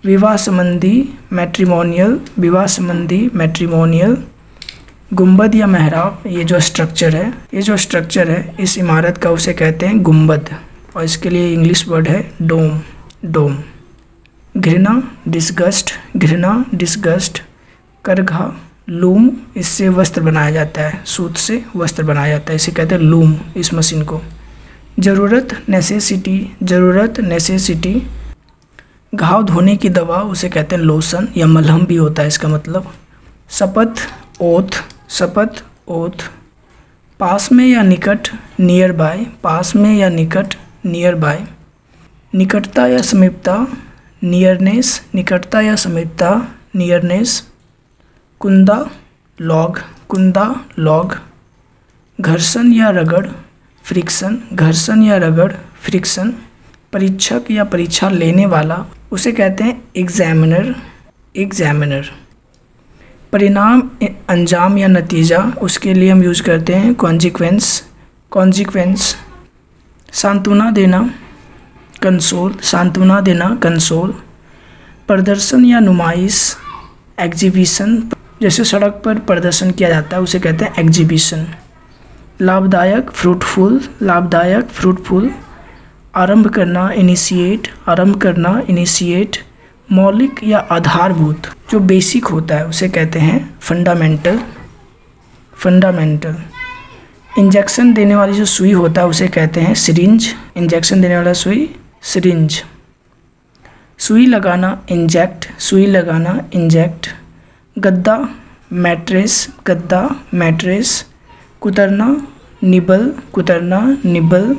विवाह संबंधी मैट्रिमोनियल, विवाह संबंधी मैट्रिमोनियल। गुंबद या मेहराब, ये जो स्ट्रक्चर है, ये जो स्ट्रक्चर है इस इमारत का उसे कहते हैं गुंबद और इसके लिए इंग्लिश वर्ड है डोम, डोम। घृणा डिस्गस्ट, घृणा डिस्गस्ट। करघा लूम, इससे वस्त्र बनाया जाता है, सूत से वस्त्र बनाया जाता है, इसे कहते हैं लूम इस मशीन को। ज़रूरत नेसेसिटी, ज़रूरत नेसेसिटी। घाव धोने की दवा उसे कहते हैं लोशन या मलहम भी होता है इसका मतलब। शपथ ओथ, शपथ ओथ। पास में या निकट नियर बाय, पास में या निकट नियर बाय। निकटता या समीपता नियरनेस, निकटता या समीपता नियरनेस। कुंदा लॉग, कुंदा लॉग। घर्षण या रगड़ फ्रिक्शन, घर्षण या रगड़ फ्रिक्शन। परीक्षक या परीक्षा लेने वाला उसे कहते हैं एग्जामिनर, एग्जामिनर। परिणाम अंजाम या नतीजा उसके लिए हम यूज करते हैं कॉन्जिक्वेंस, कॉन्जिक्वेंस। सांत्वना देना कंसोल, सांत्वना देना कंसोल। प्रदर्शन या नुमाइश एग्जीबिशन, जैसे सड़क पर प्रदर्शन किया जाता है उसे कहते हैं एग्जीबिशन। लाभदायक फ्रूटफुल, लाभदायक फ्रूटफुल। आरंभ करना इनिशिएट, आरंभ करना इनिशिएट। मौलिक या आधारभूत, जो बेसिक होता है उसे कहते हैं फंडामेंटल, फंडामेंटल। इंजेक्शन देने वाली जो सुई होता है उसे कहते हैं सिरिंज, इंजेक्शन देने वाला सुई सिरिंज। सुई लगाना इंजेक्ट, सुई लगाना इंजेक्ट। गद्दा मैट्रेस, गद्दा मैट्रेस। कुतरना निबल कुतरना, निबल।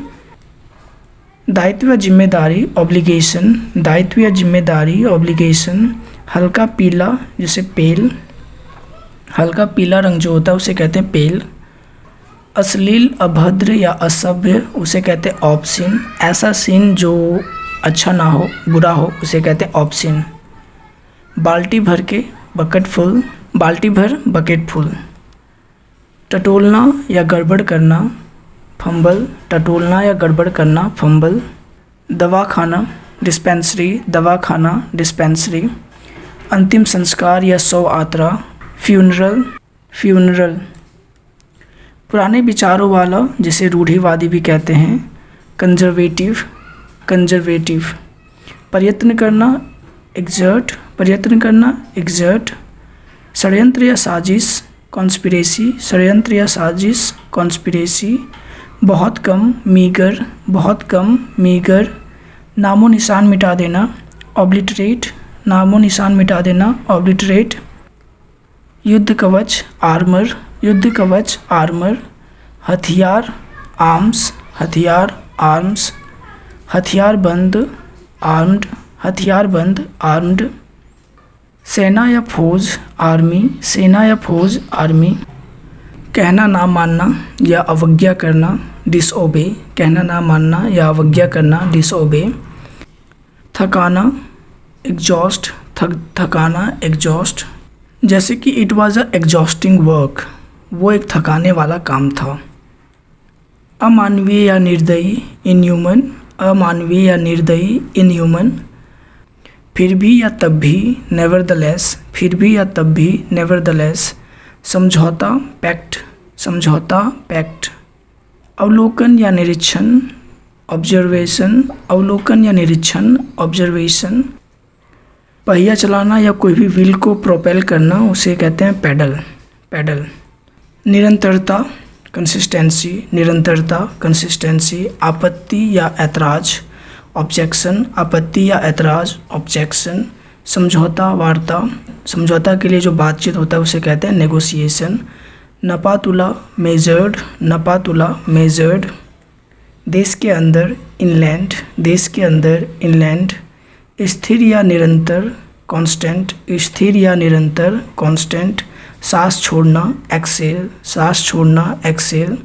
दायित्व या जिम्मेदारी ऑब्लिगेशन, दायित्व या जिम्मेदारी ऑब्लिगेशन। हल्का पीला जैसे पेल, हल्का पीला रंग जो होता है उसे कहते हैं पेल। अश्लील, अभद्र या असभ्य उसे कहते हैं ऑब्सीन। ऐसा सीन जो अच्छा ना हो, बुरा हो, उसे कहते हैं ऑब्सीन। बाल्टी भर के बकेट फुल, बाल्टी भर बकेट फुल। टटोलना या गड़बड़ करना फंबल, टटोलना या गड़बड़ करना फंबल। दवाखाना डिस्पेंसरी, दवाखाना डिस्पेंसरी। अंतिम संस्कार या शव यात्रा फ्यूनरल, फ्यूनरल। पुराने विचारों वाला जिसे रूढ़िवादी भी कहते हैं कंजर्वेटिव, कंजर्वेटिव। प्रयत्न करना एग्जर्ट, प्रयत्न करना एग्जर्ट। षड्यंत्र या साजिश कॉन्स्पिरेसी, षड्यंत्र या साजिश कॉन्स्पिरेसी। बहुत कम मीगर, बहुत कम मीगर। नामो निशान मिटा देना ऑब्लिटरेट, नामो निशान मिटा देना ऑब्लिटरेट। युद्ध कवच आर्मर, युद्ध कवच आर्मर। हथियार आर्म्स, हथियार आर्म्स। हथियार बंद आर्म्ड, हथियार बंद आर्म्ड। सेना या फौज आर्मी, सेना या फौज आर्मी। कहना ना मानना या अवज्ञा करना डिसओबे, कहना ना मानना या अवज्ञा करना डिसओबे। थकाना एग्जॉस्ट, थकाना एग्जॉस्ट। जैसे कि it was a exhausting work, वो एक थकाने वाला काम था। अमानवीय या निर्दयी इनह्यूमन, अमानवीय या निर्दयी इनह्यूमन। फिर भी या तब भी नेवरदलेस, फिर भी या तब भी नेवरदलेस। समझौता पैक्ट, समझौता पैक्ट। अवलोकन या निरीक्षण ऑब्जर्वेशन, अवलोकन या निरीक्षण ऑब्जर्वेशन। पहिया चलाना या कोई भी व्हील को प्रोपेल करना उसे कहते हैं पैडल, पैडल। निरंतरता कंसिस्टेंसी, निरंतरता कंसिस्टेंसी। आपत्ति या ऐतराज ऑब्जेक्शन, आपत्ति या ऐतराज ऑब्जेक्शन। समझौता वार्ता, समझौता के लिए जो बातचीत होता है उसे कहते हैं नेगोशिएशन। नपातुला मेजर्ड, नपातुला मेजर्ड। देश के अंदर इनलैंड, देश के अंदर इनलैंड। स्थिर या निरंतर कांस्टेंट, स्थिर या निरंतर कांस्टेंट। सांस छोड़ना एक्सेल, सांस छोड़ना एक्सेल।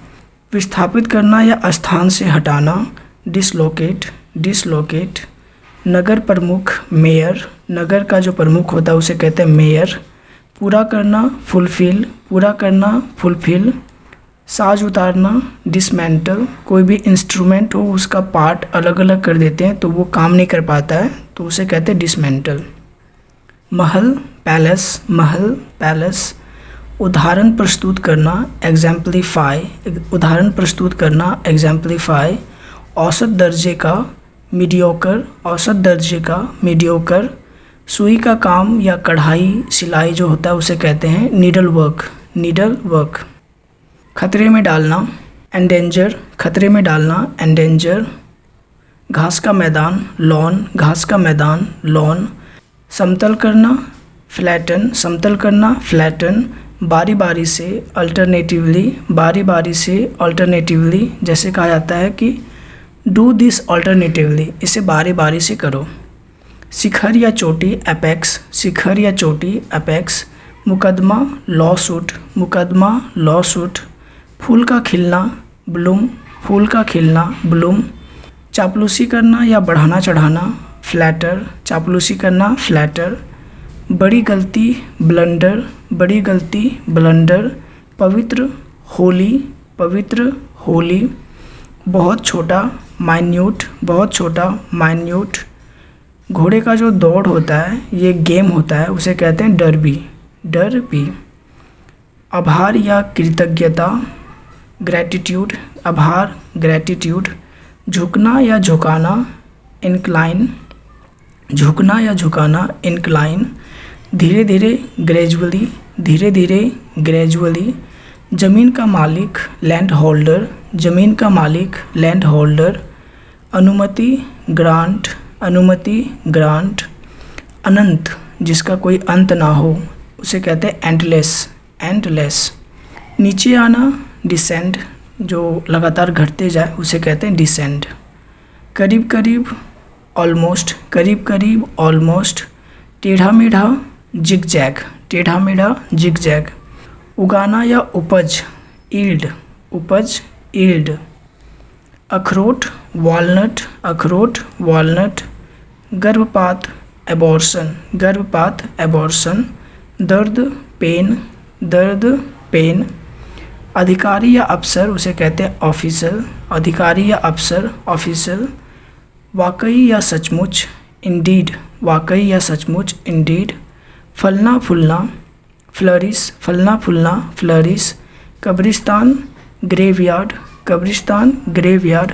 विस्थापित करना या स्थान से हटाना डिसलोकेट, डिसलोकेट। नगर प्रमुख मेयर, नगर का जो प्रमुख होता है उसे कहते हैं मेयर। पूरा करना फुलफिल, पूरा करना फुलफिल। साज उतारना डिसमेंटल, कोई भी इंस्ट्रूमेंट हो उसका पार्ट अलग अलग कर देते हैं तो वो काम नहीं कर पाता है तो उसे कहते हैं डिसमेंटल। महल पैलेस, महल पैलेस। उदाहरण प्रस्तुत करना एग्जाम्पलीफाई, उदाहरण प्रस्तुत करना एग्जाम्पलीफाई। औसत दर्जे का मीडियोकर, औसत दर्जे का मीडियोकर। सुई का काम या कढ़ाई सिलाई जो होता है उसे कहते हैं नीडल वर्क, नीडल वर्क। खतरे में डालना एंडेंजर, खतरे में डालना एंडेंजर। घास का मैदान लॉन, घास का मैदान लॉन। समतल करना फ्लैटन, समतल करना फ्लैटन। बारी बारी से अल्टरनेटिवली, बारी बारी से अल्टरनेटिवली। जैसे कहा जाता है कि डू दिस अल्टरनेटिवली, इसे बारी बारी से करो। शिखर या चोटी एपेक्स, शिखर या चोटी एपेक्स। मुकदमा लॉ सूट, मुकदमा लॉ सूट। फूल का खिलना ब्लूम, फूल का खिलना ब्लूम। चापलूसी करना या बढ़ाना चढ़ाना फ्लैटर, चापलूसी करना फ्लैटर। बड़ी गलती ब्लंडर, बड़ी गलती ब्लंडर। पवित्र होली, पवित्र होली। बहुत छोटा माइन्यूट, बहुत छोटा माइन्यूट। घोड़े का जो दौड़ होता है ये गेम होता है उसे कहते हैं डरबी, डरबी। आभार या कृतज्ञता ग्रैटिट्यूड, आभार ग्रैटिट्यूड। झुकना या झुकाना इंक्लाइन, झुकना या झुकाना इंक्लाइन। धीरे धीरे ग्रेजुअली, धीरे धीरे ग्रेजुअली। ज़मीन का मालिक लैंड होल्डर, ज़मीन का मालिक लैंड होल्डर। अनुमति ग्रांट, अनुमति ग्रांट। अनंत जिसका कोई अंत ना हो उसे कहते हैं एंडलेस, एंडलेस। नीचे आना डिसेंड, जो लगातार घटते जाए उसे कहते हैं डिसेंड। करीब करीब ऑलमोस्ट, करीब करीब ऑलमोस्ट। टेढ़ा मेढ़ा जिगजैग, टेढ़ा मेढ़ा जिगजैग। उगाना या उपज ईल्ड, उपज ईल्ड। अखरोट वॉलनट, अखरोट वॉलनट। गर्भपात एबॉर्शन, गर्भपात एबॉर्शन। दर्द पेन, दर्द पेन। अधिकारी या अफसर उसे कहते हैं ऑफिसर, अधिकारी या अफसर ऑफिसर। वाकई या सचमुच इंडीड, वाकई या सचमुच इंडीड। फलना फूलना फ्लरिश, फलना फूलना फ्लरिश। कब्रिस्तान ग्रेवयार्ड, कब्रिस्तान ग्रेवयार्ड।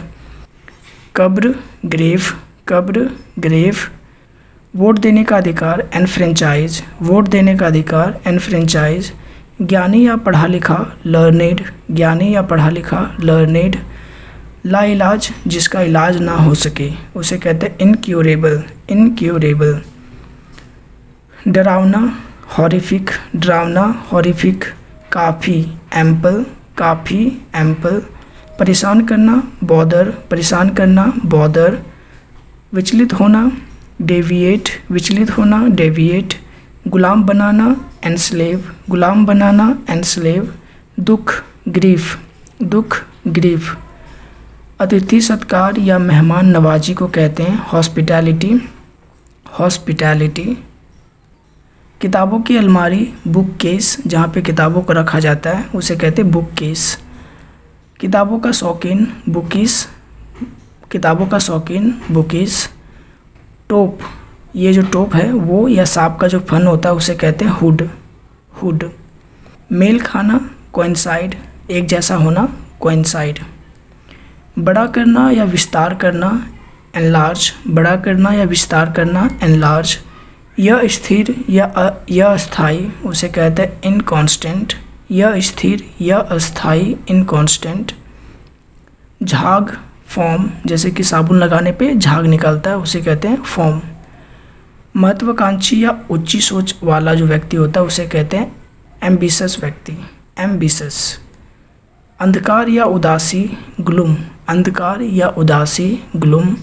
कब्र ग्रेव, कब्र ग्रेव। वोट देने का अधिकार एनफ्रेंचाइज, वोट देने का अधिकार एनफ्रेंचाइज। ज्ञानी या पढ़ा लिखा लर्नेड, ज्ञानी या पढ़ा लिखा लर्नेड। लाइलाज जिसका इलाज ना हो सके उसे कहते हैं इनक्यूरेबल, इनक्यूरेबल। डरावना हॉरिफिक, डरावना हॉरिफिक। काफ़ी एम्पल, काफ़ी एम्पल। परेशान करना बॉदर, परेशान करना बॉदर। विचलित होना डेविएट, विचलित होना डेविएट। गुलाम बनाना एनस्लेव, गुलाम बनाना एनस्लेव। दुख ग्रीफ, दुख ग्रीफ। अतिथि सत्कार या मेहमान नवाजी को कहते हैं हॉस्पिटैलिटी, हॉस्पिटैलिटी। किताबों की अलमारी बुक केस, जहाँ पे किताबों को रखा जाता है उसे कहते हैं बुक केस। किताबों का शौकीन बुकीस, किताबों का शौकीन बुकीस। टोप, ये जो टोप है वो या सांप का जो फन होता है उसे कहते हैं हुड, हुड। मेल खाना कोइंसाइड, एक जैसा होना कोइंसाइड। बड़ा करना या विस्तार करना एनलार्ज, बड़ा करना या विस्तार करना एनलार्ज। यह स्थिर या अस्थायी उसे कहते हैं इनकांस्टेंट, यह स्थिर या अस्थायी इनकांस्टेंट। झाग फॉर्म, जैसे कि साबुन लगाने पे झाग निकलता है उसे कहते हैं फॉर्म। महत्वाकांक्षी या ऊंची सोच वाला जो व्यक्ति होता है उसे कहते हैं एम्बिशस व्यक्ति, एम्बिशस। अंधकार या उदासी ग्लूम, अंधकार या उदासी ग्लूम।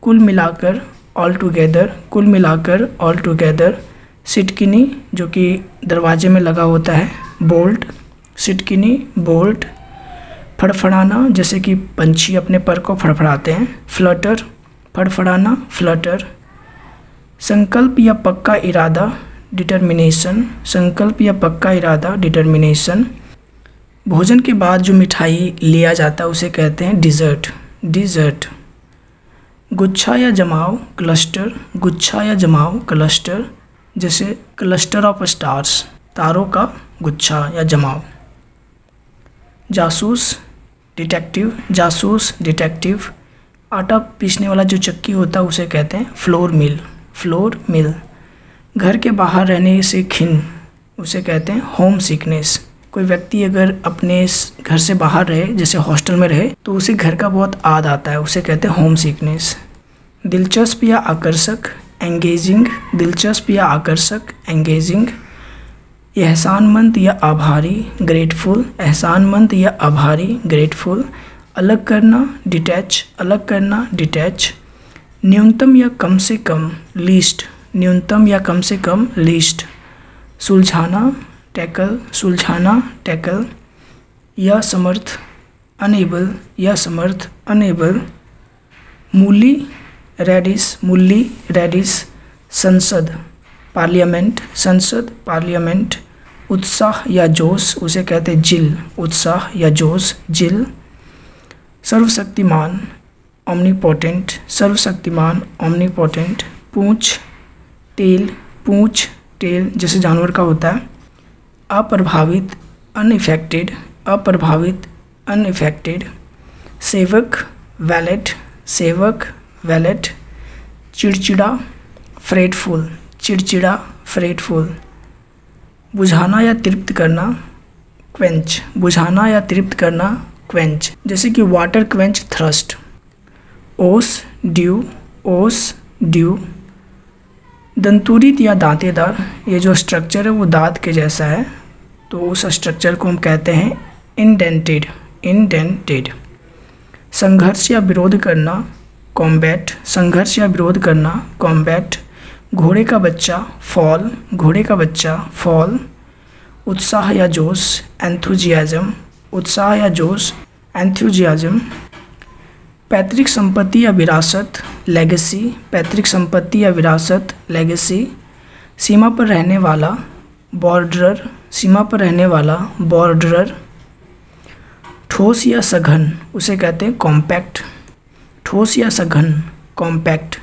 कुल मिलाकर ऑल टुगेदर, कुल मिलाकर ऑल टुगेदर। सिटकिनी जो कि दरवाजे में लगा होता है बोल्ट, सिटकिनी बोल्ट। फड़फड़ाना जैसे कि पंछी अपने पर को फड़फड़ाते हैं फ्लटर, फड़फड़ाना फ्लटर। संकल्प या पक्का इरादा डिटर्मिनेशन, संकल्प या पक्का इरादा डिटर्मिनेशन। भोजन के बाद जो मिठाई लिया जाता है उसे कहते हैं डिज़र्ट, डिज़र्ट। गुच्छा या जमाव क्लस्टर, गुच्छा या जमाव क्लस्टर। जैसे क्लस्टर ऑफ स्टार्स, तारों का गुच्छा या जमाव। जासूस डिटेक्टिव, जासूस डिटेक्टिव। आटा पीसने वाला जो चक्की होता है उसे कहते हैं फ्लोर मिल, फ्लोर मिल। घर के बाहर रहने से खिन उसे कहते हैं होम सिकनेस। कोई व्यक्ति अगर अपने घर से बाहर रहे, जैसे हॉस्टल में रहे, तो उसे घर का बहुत याद आता है, उसे कहते हैं होम सिकनेस। दिलचस्प या आकर्षक एंगेजिंग, दिलचस्प या आकर्षक एंगेजिंग। एहसानमंद या आभारी ग्रेटफुल, एहसानमंद या आभारी ग्रेटफुल। अलग करना डिटैच, अलग करना डिटैच। न्यूनतम या कम से कम लीस्ट, न्यूनतम या कम से कम लीस्ट। सुलझाना टैकल, सुलझाना टैकल। या समर्थ अनेबल, या समर्थ अनेबल। मूली रेडिस, मूली रेडिस। संसद पार्लियामेंट, संसद पार्लियामेंट। उत्साह या जोश उसे कहते हैं जिल, उत्साह या जोश जिल। सर्वशक्तिमान ओमनीपोटेंट, सर्वशक्तिमान ओमनीपोटेंट। पूंछ टेल, पूंछ टेल जैसे जानवर का होता है। अप्रभावित अनइफेक्टेड, अप्रभावित अनइफेक्टेड। सेवक वैलेट, सेवक वैलेट। चिड़चिड़ा फ्रेटफुल, चिड़चिड़ा फ्रेटफुल। बुझाना या तृप्त करना क्वेंच, बुझाना या तृप्त करना क्वेंच। जैसे कि वाटर क्वेंच थ्रस्ट। ओस ड्यू, ओस ड्यू। दंतुरित या दांतेदार, ये जो स्ट्रक्चर है वो दांत के जैसा है, तो उस स्ट्रक्चर को हम कहते हैं इंडेंटेड, इंडेंटेड। संघर्ष या विरोध करना, कॉम्बैट, संघर्ष या विरोध करना, कॉम्बैट। घोड़े का बच्चा, फॉल, घोड़े का बच्चा, फॉल। उत्साह या जोश, एंथुजियाज्म, उत्साह या जोश, एंथुजियाज्म। पैतृक संपत्ति या विरासत, लेगेसी, पैतृक संपत्ति या विरासत, लेगेसी। सीमा पर रहने वाला, बॉर्डरर, सीमा पर रहने वाला, बॉर्डरर। ठोस या सघन, उसे कहते हैं कॉम्पैक्ट, ठोस या सघन, कॉम्पैक्ट।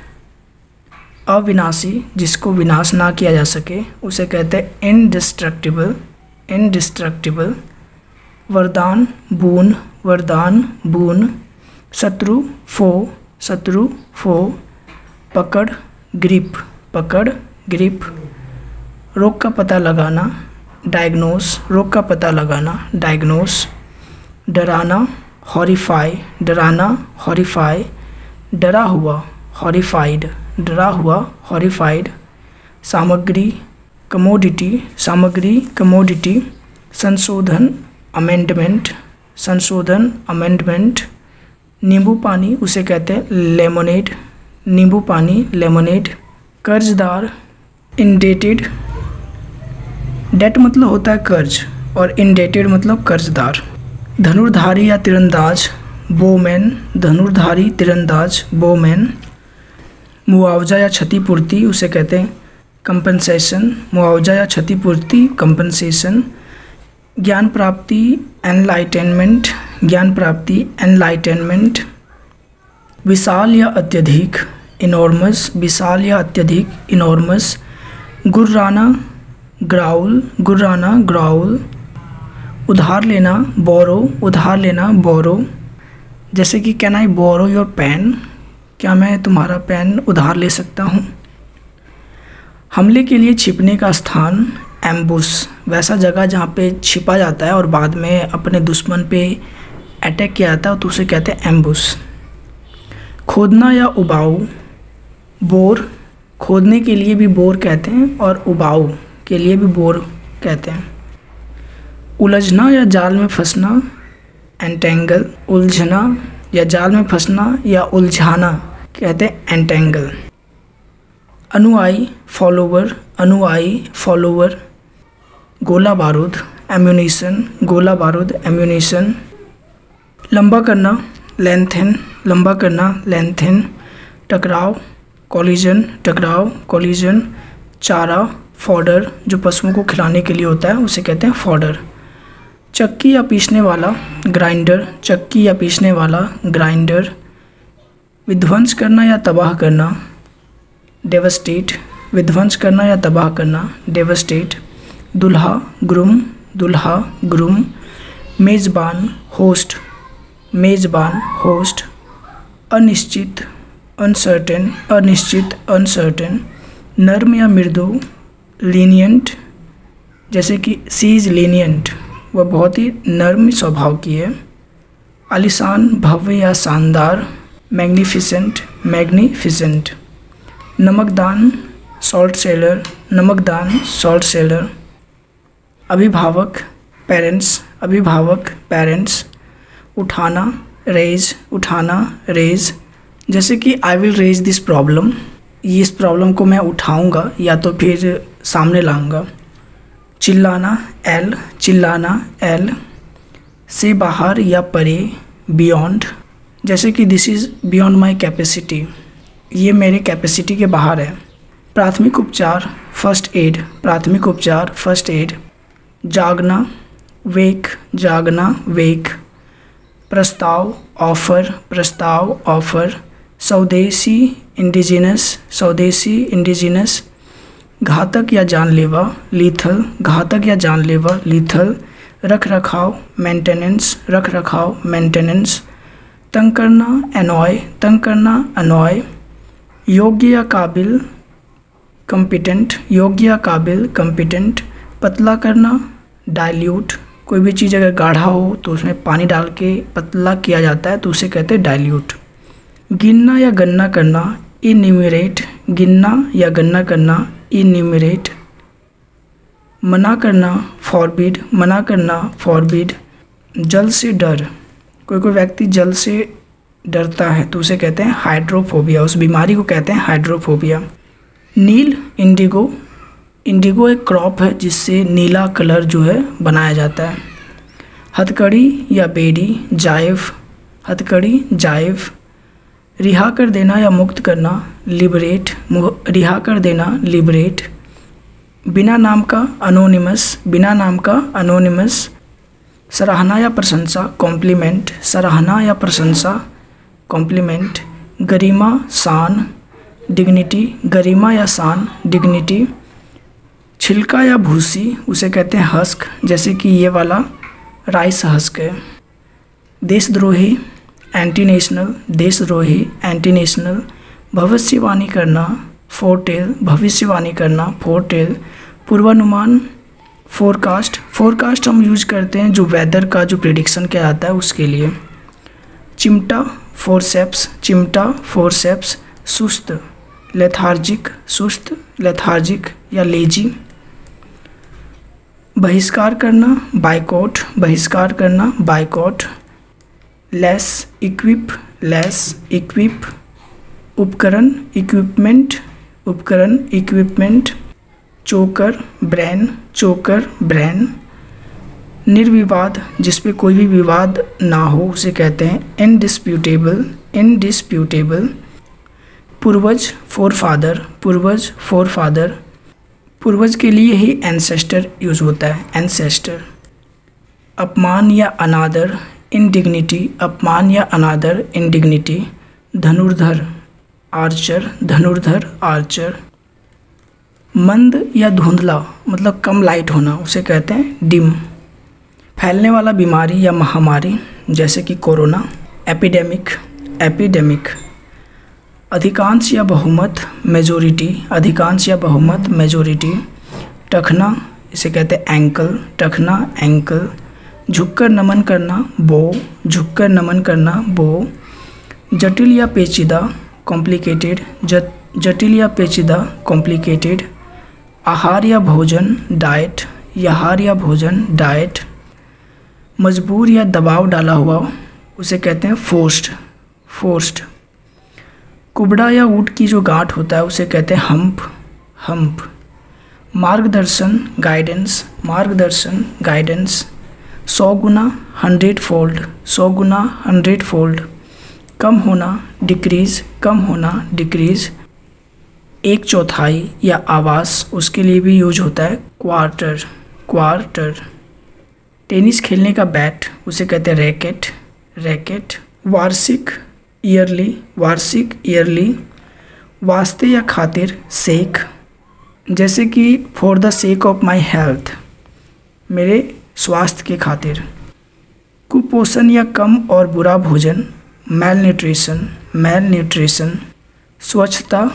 अविनाशी, जिसको विनाश ना किया जा सके, उसे कहते हैं इंडिस्ट्रक्टिबल, इंडिस्ट्रक्टिबल। वरदान, बून, वरदान, बून। शत्रु, फो, शत्रु, फो। पकड़, ग्रिप, पकड़, ग्रिप। रोग का पता लगाना, डायग्नोस, रोग का पता लगाना, डायग्नोस। डराना, हॉरिफाई, डराना, हॉरिफाई। डरा हुआ, हॉरिफाइड, डरा हुआ, हॉरिफाइड। सामग्री, कमोडिटी, सामग्री, कमोडिटी। संशोधन, अमेंडमेंट, संशोधन, अमेंडमेंट। नींबू पानी, उसे कहते हैं लेमोनेड, नींबू पानी, लेमोनेड। कर्जदार, इंडेटेड, डेट मतलब होता है कर्ज और इंडेटेड मतलब कर्जदार। धनुर्धारी या तीरंदाज, बोमैन, धनुर्धारी, तीरंदाज, बोमैन। मुआवजा या क्षतिपूर्ति, उसे कहते हैं कंपनसेशन, मुआवजा या क्षतिपूर्ति, कंपनसेशन। ज्ञान प्राप्ति, एनलाइटेनमेंट, ज्ञान प्राप्ति, एनलाइटेनमेंट। विशाल या अत्यधिक, इनॉर्मस, विशाल या अत्यधिक, इनॉर्मस। गुर्राना, ग्राउल, गुर्राना, ग्राउल। उधार लेना, बोरो, उधार लेना, बोरो। जैसे कि can I borrow your pen, क्या मैं तुम्हारा पेन उधार ले सकता हूँ। हमले के लिए छिपने का स्थान, एम्बुश, वैसा जगह जहाँ पे छिपा जाता है और बाद में अपने दुश्मन पे अटैक किया जाता है तो उसे कहते हैं एम्बुश। खोदना या उबाऊ, बोर, खोदने के लिए भी बोर कहते हैं और उबाऊ के लिए भी बोर कहते हैं। उलझना या जाल में फंसना, एंटेंगल, उलझना या जाल में फंसना या उलझाना कहते हैं एंटेंगल। अनुयायी, फॉलोवर, अनुयायी, फॉलोवर। गोला बारूद, एम्यूनिशन, गोला बारूद, एम्यूनिशन। लंबा करना, लेंथन, लंबा करना, लेंथन। टकराव, कॉलिजन, टकराव, कॉलिजन। चारा, फॉडर, जो पशुओं को खिलाने के लिए होता है उसे कहते हैं फॉडर। चक्की या पीसने वाला, ग्राइंडर, चक्की या पीसने वाला, ग्राइंडर। विध्वंस करना या तबाह करना, डेवस्टेट, विध्वंस करना या तबाह करना, डेवस्टेट। दुल्हा, ग्रूम, दुल्हा, ग्रूम। मेज़बान, होस्ट, मेज़बान, होस्ट। अनिश्चित, अनसर्टेन, अनिश्चित, अनसर्टेन। नर्म या मृदु, लीनियंट, जैसे कि सी इज़ लीनियंट, वह बहुत ही नर्म स्वभाव की है। आलिशान, भव्य या शानदार, मैग्निफिसेंट, मैग्निफिसेंट। नमकदान, सॉल्ट सेलर, नमकदान, सॉल्ट सेलर। अभिभावक, पेरेंट्स, अभिभावक, पेरेंट्स। उठाना, रेज, उठाना, रेज, जैसे कि I will raise this problem, इस प्रॉब्लम को मैं उठाऊंगा या तो फिर सामने लाऊंगा। चिल्लाना, एल, चिल्लाना, एल। से बाहर या परे, बियॉन्ड, जैसे कि this is beyond my capacity, ये मेरे कैपेसिटी के बाहर है। प्राथमिक उपचार, फर्स्ट एड, प्राथमिक उपचार, फर्स्ट एड। जागना, वेक, जागना, वेक। प्रस्ताव, ऑफर, प्रस्ताव, ऑफर। स्वदेशी, इंडिजिनस, स्वदेशी, इंडिजिनस। घातक या जानलेवा, लीथल, घातक या जानलेवा, लीथल। रख रखाव, मेंटेनेंस, रख रखाव, मेंटेनेंस। तंग करना, एनॉय, तंग करना, अनॉय। योग्य या काबिल, कम्पिटेंट, योग्य या काबिल, कम्पिटेंट। पतला करना, डाइल्यूट, कोई भी चीज़ अगर गाढ़ा हो तो उसमें पानी डाल के पतला किया जाता है तो उसे कहते हैं डाइल्यूट। गिनना या गणना करना, इन्यूमरेट, गिनना या गणना करना, इन्यूमरेट। मना करना, फॉरबिड, मना करना, फॉरबिड। जल से डर, कोई कोई व्यक्ति जल से डरता है तो उसे कहते हैं हाइड्रोफोबिया, उस बीमारी को कहते हैं हाइड्रोफोबिया। नील इंडिगो, इंडिगो एक क्रॉप है जिससे नीला कलर जो है बनाया जाता है। हथकड़ी या बेड़ी, जाइव, हथकड़ी जाइव। रिहा कर देना या मुक्त करना, लिबरेट, रिहा कर देना, लिबरेट। बिना नाम का अनोनिमस, बिना नाम का अनोनिमस। सराहना या प्रशंसा, कॉम्प्लीमेंट, सराहना या प्रशंसा, कॉम्प्लीमेंट। गरिमा, शान, डिग्निटी, गरिमा या शान, डिग्निटी। छिलका या भूसी, उसे कहते हैं हस्क, जैसे कि ये वाला राइस हस्क है। देशद्रोही, एंटी नेशनल, देशद्रोही, एंटी नेशनल। भविष्यवाणी करना, फोरटेल, भविष्यवाणी करना, फोरटेल। पूर्वानुमान, फोरकास्ट, फोरकास्ट हम यूज करते हैं जो वेदर का जो प्रेडिक्शन क्या आता है उसके लिए। चिमटा, फोरसेप्स, चिमटा, फोरसेप्स। सुस्त, लेथार्जिक, सुस्त, लेथार्जिक या लेजी। बहिष्कार करना, बाइकॉट, बहिष्कार करना, boycott. Less, equip, less, equip. उपकरण, इक्विपमेंट, उपकरण, इक्विपमेंट। चोकर, ब्रेन, चोकर, ब्रेन। निर्विवाद, जिस पे कोई भी विवाद ना हो उसे कहते हैं इनडिस्प्यूटेबल, इनडिस्प्यूटेबल। पूर्वज, फोरफादर, पूर्वज, फोरफादर। पूर्वज के लिए ही एंसेस्टर यूज होता है, एंसेस्टर। अपमान या अनादर, इंडिग्निटी, अपमान या अनादर, इंडिग्निटी। धनुर्धर, आर्चर, धनुर्धर, आर्चर। मंद या धुंधला मतलब कम लाइट होना उसे कहते हैं डिम। फैलने वाला बीमारी या महामारी जैसे कि कोरोना। Epidemic, epidemic. अधिकांश या बहुमत, मेजोरिटी, अधिकांश या बहुमत, मेजोरिटी। टखना, इसे कहते हैं एंकल, टखना, एंकल। झुककर नमन करना, बो, झुककर नमन करना, बो। जटिल या पेचीदा, कॉम्प्लिकेटेड, जटिल या पेचीदा, कॉम्प्लिकेटेड। आहार या भोजन, डाइट, आहार या भोजन, डाइट। मजबूर या दबाव डाला हुआ उसे कहते हैं फोर्स्ड, फोर्स्ड। कुबड़ा या ऊँट की जो गांठ होता है उसे कहते हैं हम्प, हम्प। मार्गदर्शन, गाइडेंस, मार्गदर्शन, गाइडेंस। 100 गुना, 100 फोल्ड, 100 गुना, 100 फोल्ड। कम होना, डिक्रीज, कम होना, डिक्रीज। 1/4 या आवास उसके लिए भी यूज होता है क्वार्टर, क्वार्टर। टेनिस खेलने का बैट उसे कहते हैं रैकेट, रैकेट। वार्षिक, ईयरली, वार्षिक, ईयरली। वास्ते या खातिर, सेक, जैसे कि for the sake of my health, मेरे स्वास्थ्य के खातिर। कुपोषण या कम और बुरा भोजन, मेल न्यूट्रिशन, मेल न्यूट्रिशन। स्वच्छता,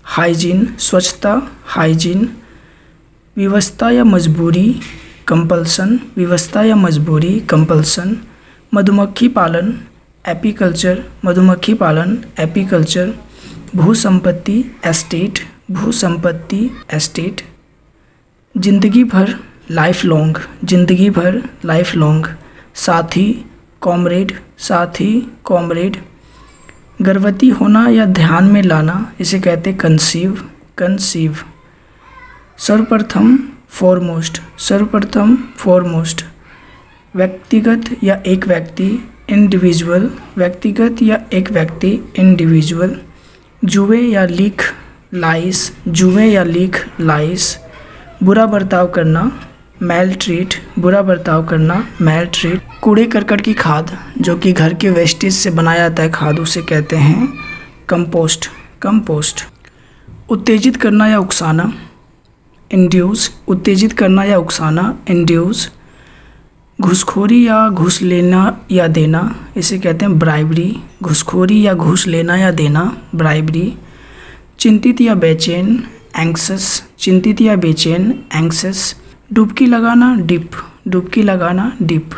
हाइजीन, स्वच्छता, हाइजीन। विवशता या मजबूरी, कंपल्सन, विवशता या मजबूरी, कंपल्सन। मधुमक्खी पालन, एपीकल्चर, मधुमक्खी पालन, एपीकल्चर। भूसंपत्ति, एस्टेट, भूसंपत्ति, एस्टेट। जिंदगी भर, लाइफ लॉन्ग, जिंदगी भर, लाइफ लॉन्ग। साथी, कॉमरेड, साथी, कॉमरेड। गर्भवती होना या ध्यान में लाना इसे कहते हैं कंसीव, कंसीव। सर्वप्रथम, फॉरमोस्ट, सर्वप्रथम, फॉरमोस्ट। व्यक्तिगत या एक व्यक्ति, इंडिविजुअल, व्यक्तिगत या एक व्यक्ति, इंडिविजुअल। जुए या लीक, लाइस, जुए या लीक, लाइस। बुरा बर्ताव करना, मेल ट्रीट, बुरा बर्ताव करना, मेल ट्रीट। कूड़े करकट की खाद जो कि घर के वेस्टेज से बनाया जाता है खाद उसे कहते हैं कंपोस्ट, कंपोस्ट। उत्तेजित करना या उकसाना, इंड्यूस, उत्तेजित करना या उकसाना, इंड्यूस। घूसखोरी या घूस लेना या देना इसे कहते हैं ब्राइबरी, घूसखोरी या घूस लेना या देना, ब्राइबरी। चिंतित या बेचैन, एंक्सस, चिंतित या बेचैन, एंक्सस। डुबकी लगाना, डिप, डुबकी लगाना, डिप।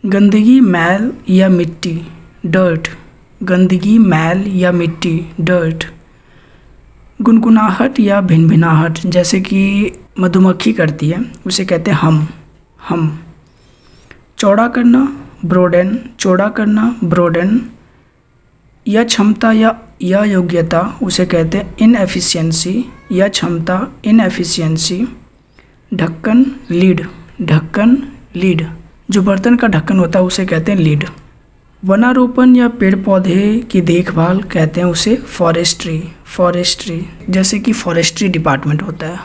गंदगी, मैल या मिट्टी, डर्ट, गंदगी, मैल या मिट्टी, डर्ट। गुनगुनाहट या भिनभिनाहट जैसे कि मधुमक्खी करती है उसे कहते हैं हम, हम। चौड़ा करना, ब्रोडेन चौड़ा करना, ब्रोडेन। यह क्षमता या योग्यता उसे कहते हैं इनएफिशिएंसी, यह क्षमता इनएफिशिएंसी। ढक्कन लीड, ढक्कन लीड, जो बर्तन का ढक्कन होता है उसे कहते हैं लीड। वनारोपण या पेड़ पौधे की देखभाल कहते हैं उसे फॉरेस्ट्री, फॉरेस्ट्री, जैसे कि फॉरेस्ट्री डिपार्टमेंट होता है।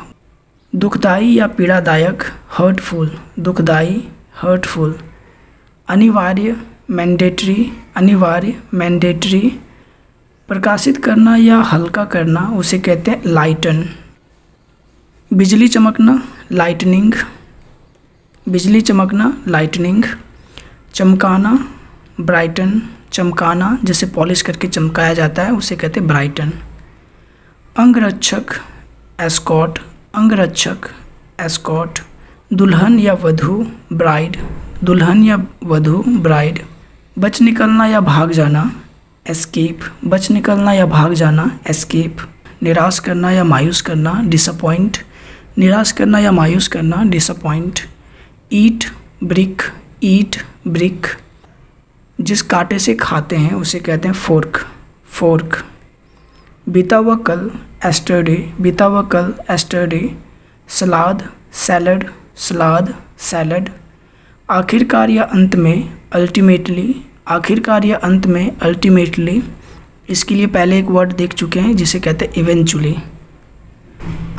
दुखदाई या पीड़ादायक हर्टफुल, दुखदाई हर्टफुल। अनिवार्य मैंडेटरी, अनिवार्य मैंडेटरी। प्रकाशित करना या हल्का करना उसे कहते हैं लाइटन। बिजली चमकना लाइटनिंग, बिजली चमकना लाइटनिंग। चमकाना ब्राइटन, चमकाना जैसे पॉलिश करके चमकाया जाता है उसे कहते हैं ब्राइटन। अंगरक्षक एस्कॉट, अंगरक्षक एस्कॉट। दुल्हन या वधू ब्राइड, दुल्हन या वधू ब्राइड। बच निकलना या भाग जाना एस्केप, बच निकलना या भाग जाना एस्केप। निराश करना या मायूस करना डिसअपॉइंट, निराश करना या मायूस करना डिसअपॉइंट। ईट ब्रिक, ईट ब्रिक। जिस कांटे से खाते हैं उसे कहते हैं फोर्क, फोर्क। बीता हुआ कल एस्टरडे, बीता हुआ कल एस्टरडे। सलाद सैलड, सलाद सैलड। आखिरकार या अंत में अल्टीमेटली, आखिरकार या अंत में अल्टीमेटली। इसके लिए पहले एक वर्ड देख चुके हैं जिसे कहते हैं इवेंचुअली।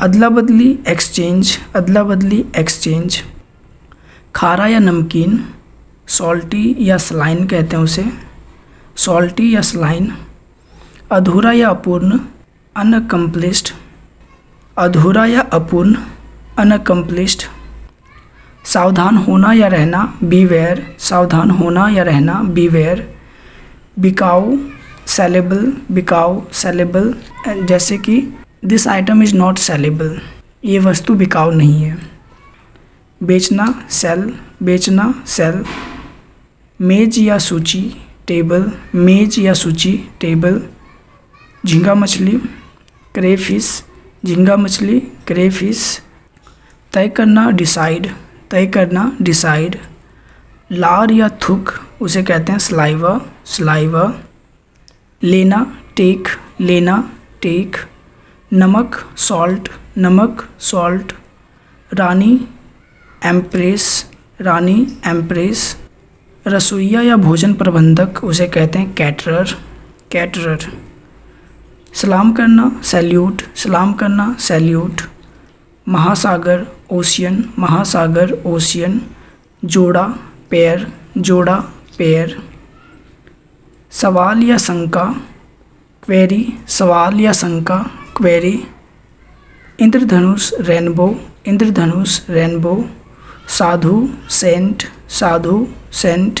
अदला बदली एक्सचेंज, अदला बदली एक्सचेंज। खारा या नमकीन सॉल्टी या स्लाइन कहते हैं उसे, सॉल्टी या स्लाइन। अधूरा या अपूर्ण अनकम्प्लीस्ड, अधूरा या अपूर्ण अनकम्प्लीस्ड। सावधान होना या रहना बीवेयर, सावधान होना या रहना बीवेयर। बिकाऊ सेलेबल, बिकाऊ सेलेबल, जैसे कि this item is not saleable, ये वस्तु बिकाऊ नहीं है। बेचना सेल, बेचना सेल। मेज या सूची टेबल, मेज या सूची टेबल। झींगा मछली क्रेफिश, झींगा मछली क्रेफिश। तय करना डिसाइड, तय करना डिसाइड। लार या थूक उसे कहते हैं स्लाइवा, स्लाइवा। लेना टेक, लेना टेक। नमक सॉल्ट, नमक सॉल्ट। रानी एम्प्रेस, रानी एम्प्रेस। रसोइया या भोजन प्रबंधक उसे कहते हैं कैटरर, कैटरर। सलाम करना सैल्यूट, सलाम करना सैल्यूट। महासागर ओशियन, महासागर ओशियन। जोड़ा पेयर, जोड़ा पेयर। सवाल या शंका क्वेरी, सवाल या शंका क्वेरी। इंद्रधनुष रेनबो, इंद्रधनुष रेनबो। साधु सेंट, साधु सेंट।